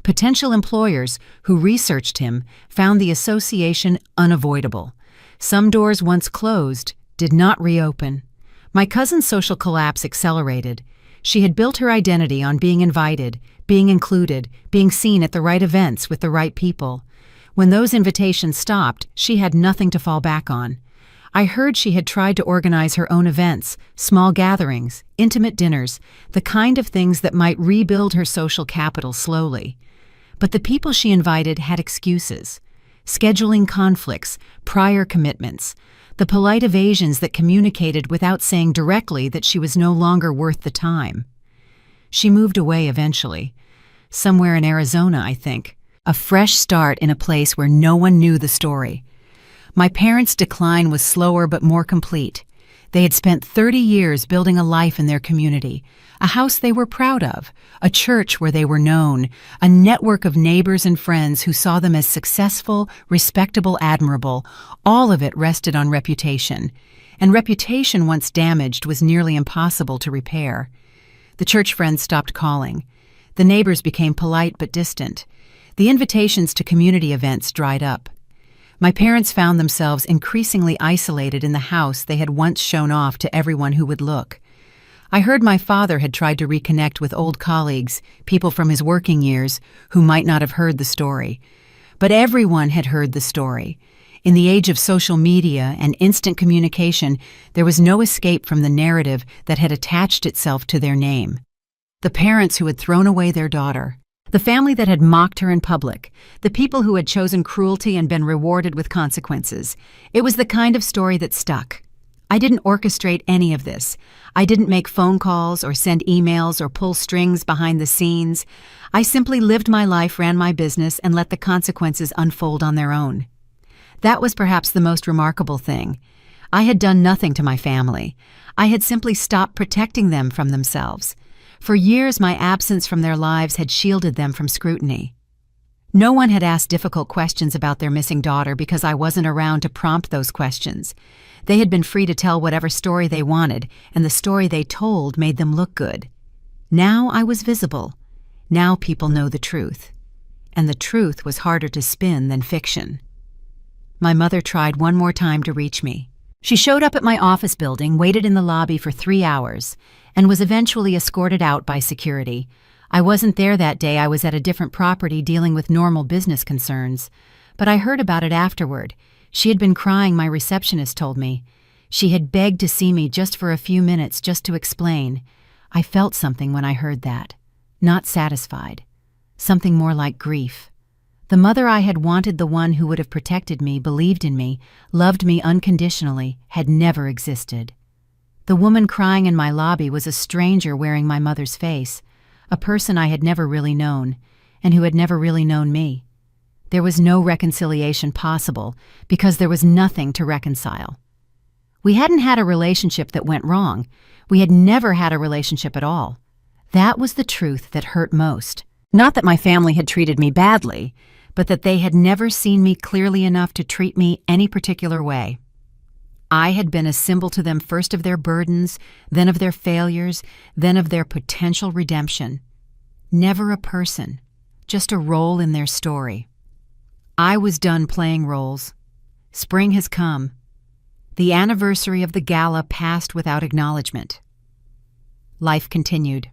Potential employers who researched him found the association unavoidable. Some doors once closed did not reopen. My cousin's social collapse accelerated. She had built her identity on being invited, being included, being seen at the right events with the right people. When those invitations stopped, she had nothing to fall back on. I heard she had tried to organize her own events, small gatherings, intimate dinners, the kind of things that might rebuild her social capital slowly. But the people she invited had excuses. Scheduling conflicts, prior commitments, the polite evasions that communicated without saying directly that she was no longer worth the time. She moved away eventually. Somewhere in Arizona, I think. A fresh start in a place where no one knew the story. My parents' decline was slower but more complete. They had spent 30 years building a life in their community, a house they were proud of, a church where they were known, a network of neighbors and friends who saw them as successful, respectable, admirable. All of it rested on reputation. And reputation, once damaged, was nearly impossible to repair. The church friends stopped calling. The neighbors became polite but distant. The invitations to community events dried up. My parents found themselves increasingly isolated in the house they had once shown off to everyone who would look. I heard my father had tried to reconnect with old colleagues, people from his working years, who might not have heard the story. But everyone had heard the story. In the age of social media and instant communication, there was no escape from the narrative that had attached itself to their name. The parents who had thrown away their daughter. The family that had mocked her in public, the people who had chosen cruelty and been rewarded with consequences. It was the kind of story that stuck. I didn't orchestrate any of this. I didn't make phone calls or send emails or pull strings behind the scenes. I simply lived my life, ran my business, and let the consequences unfold on their own. That was perhaps the most remarkable thing. I had done nothing to my family. I had simply stopped protecting them from themselves. For years, my absence from their lives had shielded them from scrutiny. No one had asked difficult questions about their missing daughter because I wasn't around to prompt those questions. They had been free to tell whatever story they wanted, and the story they told made them look good. Now I was visible. Now people know the truth. And the truth was harder to spin than fiction. My mother tried one more time to reach me. She showed up at my office building, waited in the lobby for 3 hours, and was eventually escorted out by security. I wasn't there that day. I was at a different property dealing with normal business concerns. But I heard about it afterward. She had been crying, my receptionist told me. She had begged to see me just for a few minutes, just to explain. I felt something when I heard that. Not satisfied. Something more like grief. The mother I had wanted, the one who would have protected me, believed in me, loved me unconditionally, had never existed. The woman crying in my lobby was a stranger wearing my mother's face, a person I had never really known, and who had never really known me. There was no reconciliation possible because there was nothing to reconcile. We hadn't had a relationship that went wrong. We had never had a relationship at all. That was the truth that hurt most. Not that my family had treated me badly, but that they had never seen me clearly enough to treat me any particular way. I had been a symbol to them, first of their burdens, then of their failures, then of their potential redemption. Never a person, just a role in their story. I was done playing roles. Spring has come. The anniversary of the Gala passed without acknowledgement. Life continued.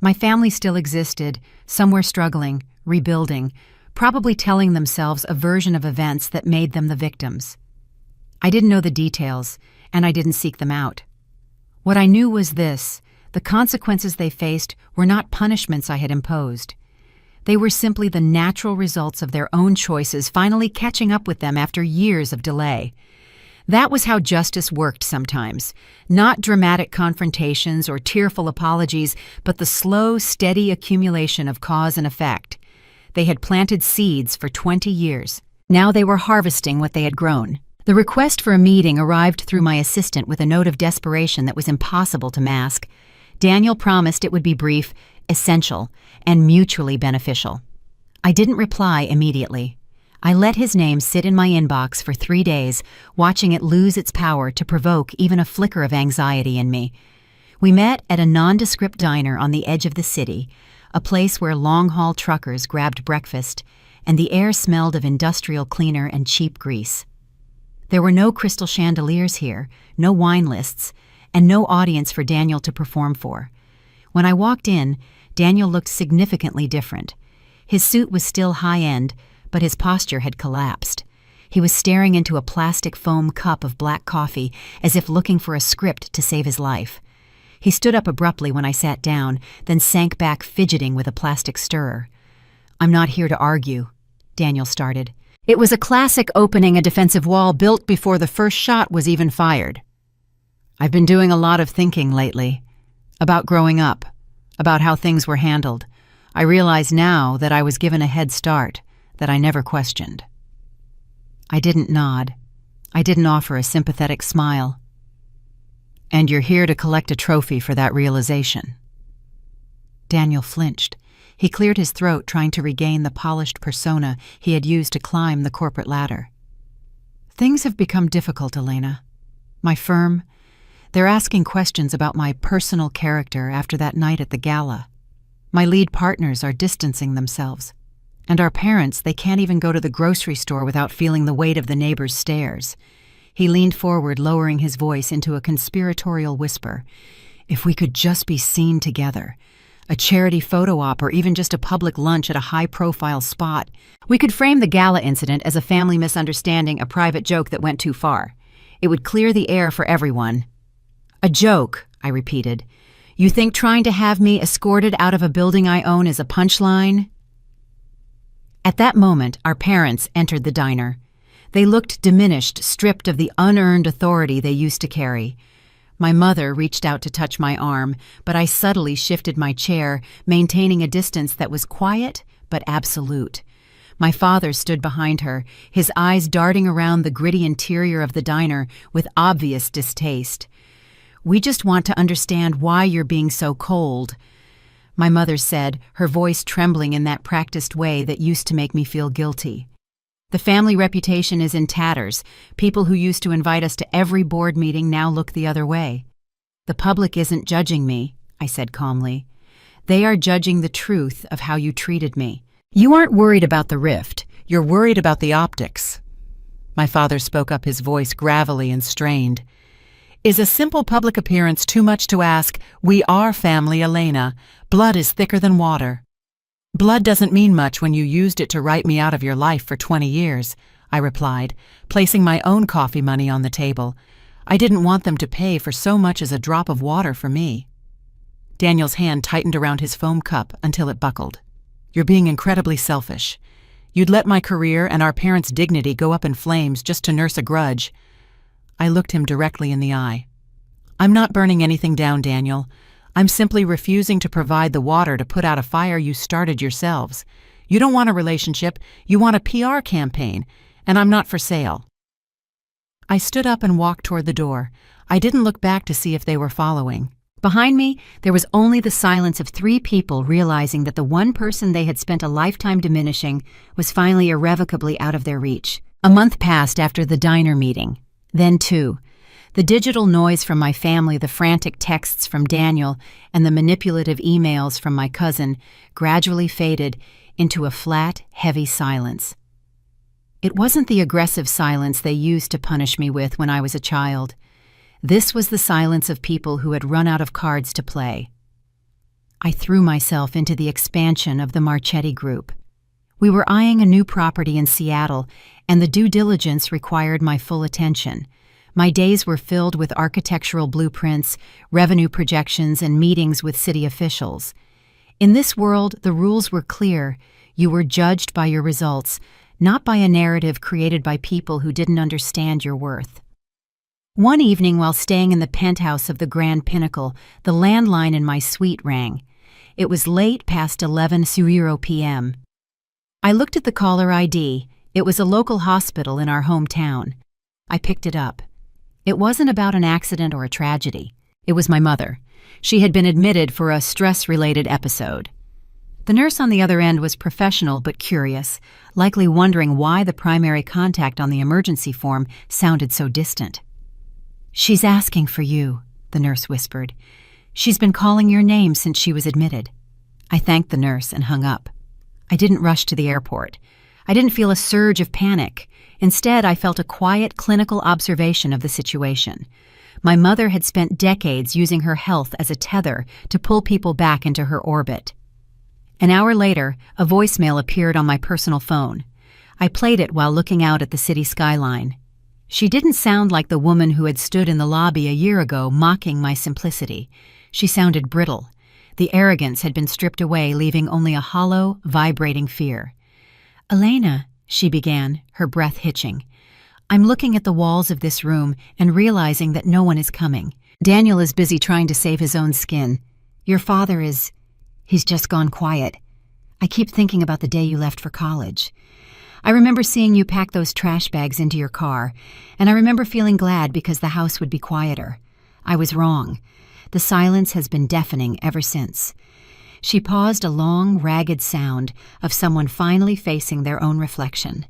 My family still existed, somewhere struggling, rebuilding, probably telling themselves a version of events that made them the victims. I didn't know the details, and I didn't seek them out. What I knew was this: the consequences they faced were not punishments I had imposed. They were simply the natural results of their own choices finally catching up with them after years of delay. That was how justice worked sometimes. Not dramatic confrontations or tearful apologies, but the slow, steady accumulation of cause and effect. They had planted seeds for 20 years. Now they were harvesting what they had grown. The request for a meeting arrived through my assistant with a note of desperation that was impossible to mask. Daniel promised it would be brief, essential, and mutually beneficial. I didn't reply immediately. I let his name sit in my inbox for 3 days, watching it lose its power to provoke even a flicker of anxiety in me. We met at a nondescript diner on the edge of the city, a place where long-haul truckers grabbed breakfast, and the air smelled of industrial cleaner and cheap grease. There were no crystal chandeliers here, no wine lists, and no audience for Daniel to perform for. When I walked in, Daniel looked significantly different. His suit was still high-end, but his posture had collapsed. He was staring into a plastic foam cup of black coffee, as if looking for a script to save his life. He stood up abruptly when I sat down, then sank back fidgeting with a plastic stirrer. "I'm not here to argue," Daniel started. It was a classic opening a defensive wall built before the first shot was even fired. "I've been doing a lot of thinking lately. About growing up. About how things were handled. I realize now that I was given a head start that I never questioned." I didn't nod. I didn't offer a sympathetic smile. "And you're here to collect a trophy for that realization." Daniel flinched. He cleared his throat, trying to regain the polished persona he had used to climb the corporate ladder. "Things have become difficult, Elena. My firm, they're asking questions about my personal character after that night at the Gala. My lead partners are distancing themselves. And our parents, they can't even go to the grocery store without feeling the weight of the neighbors' stares." He leaned forward, lowering his voice into a conspiratorial whisper. "If we could just be seen together. A charity photo op or even just a public lunch at a high-profile spot. We could frame the Gala incident as a family misunderstanding, a private joke that went too far. It would clear the air for everyone." "A joke," I repeated. "You think trying to have me escorted out of a building I own is a punchline?" At that moment, our parents entered the diner. They looked diminished, stripped of the unearned authority they used to carry. My mother reached out to touch my arm, but I subtly shifted my chair, maintaining a distance that was quiet but absolute. My father stood behind her, his eyes darting around the gritty interior of the diner with obvious distaste. "We just want to understand why you're being so cold," my mother said, her voice trembling in that practiced way that used to make me feel guilty. "The family reputation is in tatters. People who used to invite us to every board meeting now look the other way." "The public isn't judging me," I said calmly. "They are judging the truth of how you treated me. You aren't worried about the rift. You're worried about the optics." My father spoke up, his voice gravelly and strained. "Is a simple public appearance too much to ask? We are family, Elena. Blood is thicker than water." "Blood doesn't mean much when you used it to write me out of your life for 20 years, I replied, placing my own coffee money on the table. I didn't want them to pay for so much as a drop of water for me. Daniel's hand tightened around his foam cup until it buckled. "You're being incredibly selfish. You'd let my career and our parents' dignity go up in flames just to nurse a grudge. I looked him directly in the eye. I'm not burning anything down, Daniel. I'm simply refusing to provide the water to put out a fire you started yourselves. You don't want a relationship, you want a PR campaign, and I'm not for sale. I stood up and walked toward the door. I didn't look back to see if they were following. Behind me, there was only the silence of 3 people realizing that the one person they had spent a lifetime diminishing was finally irrevocably out of their reach. A month passed after the diner meeting. Then 2. The digital noise from my family, the frantic texts from Daniel, and the manipulative emails from my cousin gradually faded into a flat, heavy silence. It wasn't the aggressive silence they used to punish me with when I was a child. This was the silence of people who had run out of cards to play. I threw myself into the expansion of the Marchetti Group. We were eyeing a new property in Seattle, and the due diligence required my full attention. My days were filled with architectural blueprints, revenue projections, and meetings with city officials. In this world, the rules were clear. You were judged by your results, not by a narrative created by people who didn't understand your worth. One evening while staying in the penthouse of the Grand Pinnacle, the landline in my suite rang. It was late past 11:00 p.m. I looked at the caller ID. It was a local hospital in our hometown. I picked it up. It wasn't about an accident or a tragedy. It was my mother. She had been admitted for a stress-related episode. The nurse on the other end was professional but curious, likely wondering why the primary contact on the emergency form sounded so distant. "She's asking for you," the nurse whispered. "She's been calling your name since she was admitted." I thanked the nurse and hung up. I didn't rush to the airport. I didn't feel a surge of panic. Instead, I felt a quiet clinical observation of the situation. My mother had spent decades using her health as a tether to pull people back into her orbit. An hour later, a voicemail appeared on my personal phone. I played it while looking out at the city skyline. She didn't sound like the woman who had stood in the lobby a year ago mocking my simplicity. She sounded brittle. The arrogance had been stripped away, leaving only a hollow, vibrating fear. "Elena," she began, her breath hitching. "I'm looking at the walls of this room and realizing that no one is coming. Daniel is busy trying to save his own skin. Your father he's just gone quiet. I keep thinking about the day you left for college. I remember seeing you pack those trash bags into your car, and I remember feeling glad because the house would be quieter. I was wrong. The silence has been deafening ever since." She paused, a long, ragged sound of someone finally facing their own reflection.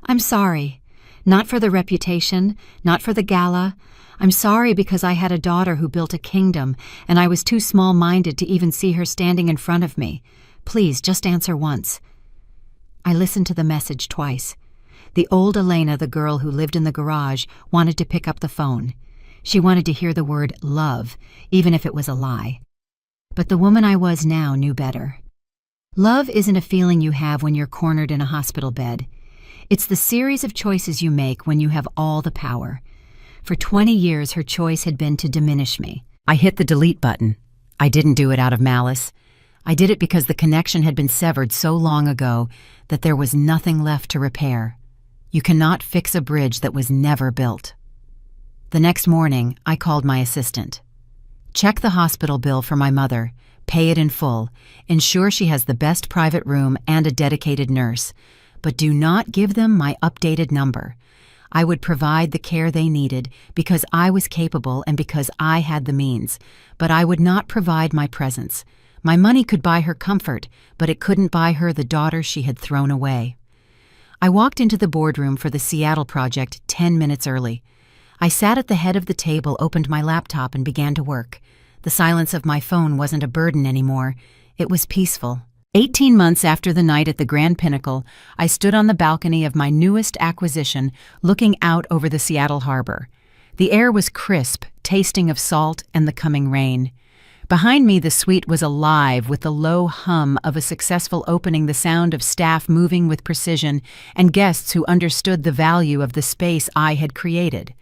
"I'm sorry. Not for the reputation, not for the gala. I'm sorry because I had a daughter who built a kingdom, and I was too small-minded to even see her standing in front of me. Please, just answer once." I listened to the message twice. The old Elena, the girl who lived in the garage, wanted to pick up the phone. She wanted to hear the word love, even if it was a lie. But the woman I was now knew better. Love isn't a feeling you have when you're cornered in a hospital bed. It's the series of choices you make when you have all the power. For 20 years, her choice had been to diminish me. I hit the delete button. I didn't do it out of malice. I did it because the connection had been severed so long ago that there was nothing left to repair. You cannot fix a bridge that was never built. The next morning, I called my assistant. "Check the hospital bill for my mother, pay it in full, ensure she has the best private room and a dedicated nurse, but do not give them my updated number. I would provide the care they needed because I was capable and because I had the means, but I would not provide my presence. My money could buy her comfort, but it couldn't buy her the daughter she had thrown away." I walked into the boardroom for the Seattle project 10 minutes early. I sat at the head of the table, opened my laptop, and began to work. The silence of my phone wasn't a burden anymore. It was peaceful. 18 months after the night at the Grand Pinnacle, I stood on the balcony of my newest acquisition, looking out over the Seattle harbor. The air was crisp, tasting of salt and the coming rain. Behind me, the suite was alive with the low hum of a successful opening, the sound of staff moving with precision, and guests who understood the value of the space I had created.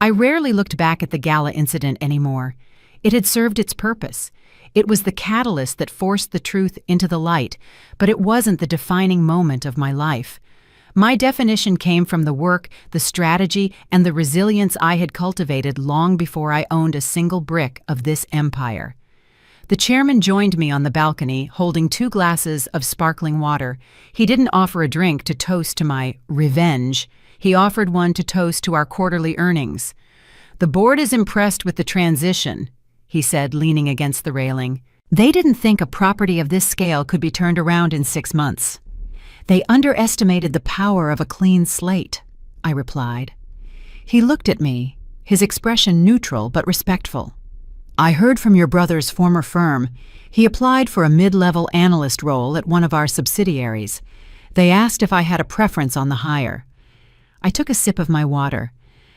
I rarely looked back at the Gala incident anymore. It had served its purpose. It was the catalyst that forced the truth into the light, but it wasn't the defining moment of my life. My definition came from the work, the strategy, and the resilience I had cultivated long before I owned a single brick of this empire. The chairman joined me on the balcony, holding 2 glasses of sparkling water. He didn't offer a drink to toast to my revenge. He offered one to toast to our quarterly earnings. "The board is impressed with the transition," he said, leaning against the railing. "They didn't think a property of this scale could be turned around in 6 months. They underestimated the power of a clean slate," I replied. He looked at me, his expression neutral but respectful. "I heard from your brother's former firm. He applied for a mid-level analyst role at one of our subsidiaries. They asked if I had a preference on the hire." I took a sip of my water.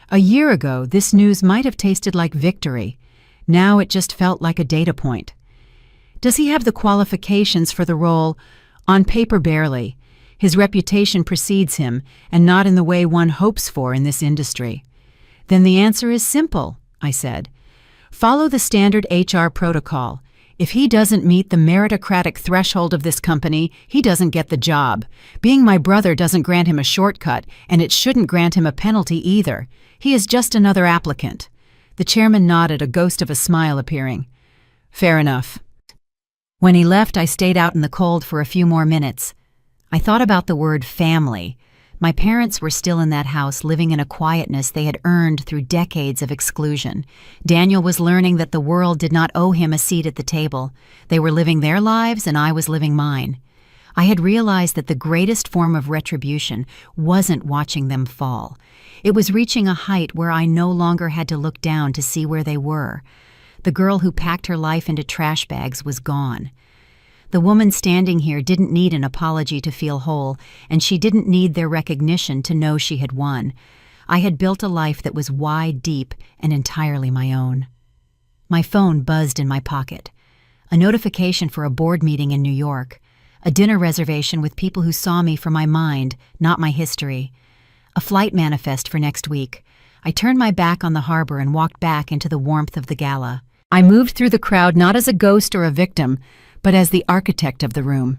A year ago, this news might have tasted like victory. Now it just felt like a data point. "Does he have the qualifications for the role?" "On paper, barely. His reputation precedes him, and not in the way one hopes for in this industry." "Then the answer is simple," I said. "Follow the standard HR protocol. If he doesn't meet the meritocratic threshold of this company, he doesn't get the job. Being my brother doesn't grant him a shortcut, and it shouldn't grant him a penalty either. He is just another applicant." The chairman nodded, a ghost of a smile appearing. "Fair enough." When he left, I stayed out in the cold for a few more minutes. I thought about the word family. My parents were still in that house, living in a quietness they had earned through decades of exclusion. Daniel was learning that the world did not owe him a seat at the table. They were living their lives, and I was living mine. I had realized that the greatest form of retribution wasn't watching them fall. It was reaching a height where I no longer had to look down to see where they were. The girl who packed her life into trash bags was gone. The woman standing here didn't need an apology to feel whole, and she didn't need their recognition to know she had won. I had built a life that was wide, deep, and entirely my own. My phone buzzed in my pocket. A notification for a board meeting in New York. A dinner reservation with people who saw me for my mind, not my history. A flight manifest for next week. I turned my back on the harbor and walked back into the warmth of the Gala. I moved through the crowd not as a ghost or a victim, but as the architect of the room.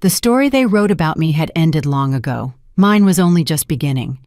The story they wrote about me had ended long ago. Mine was only just beginning.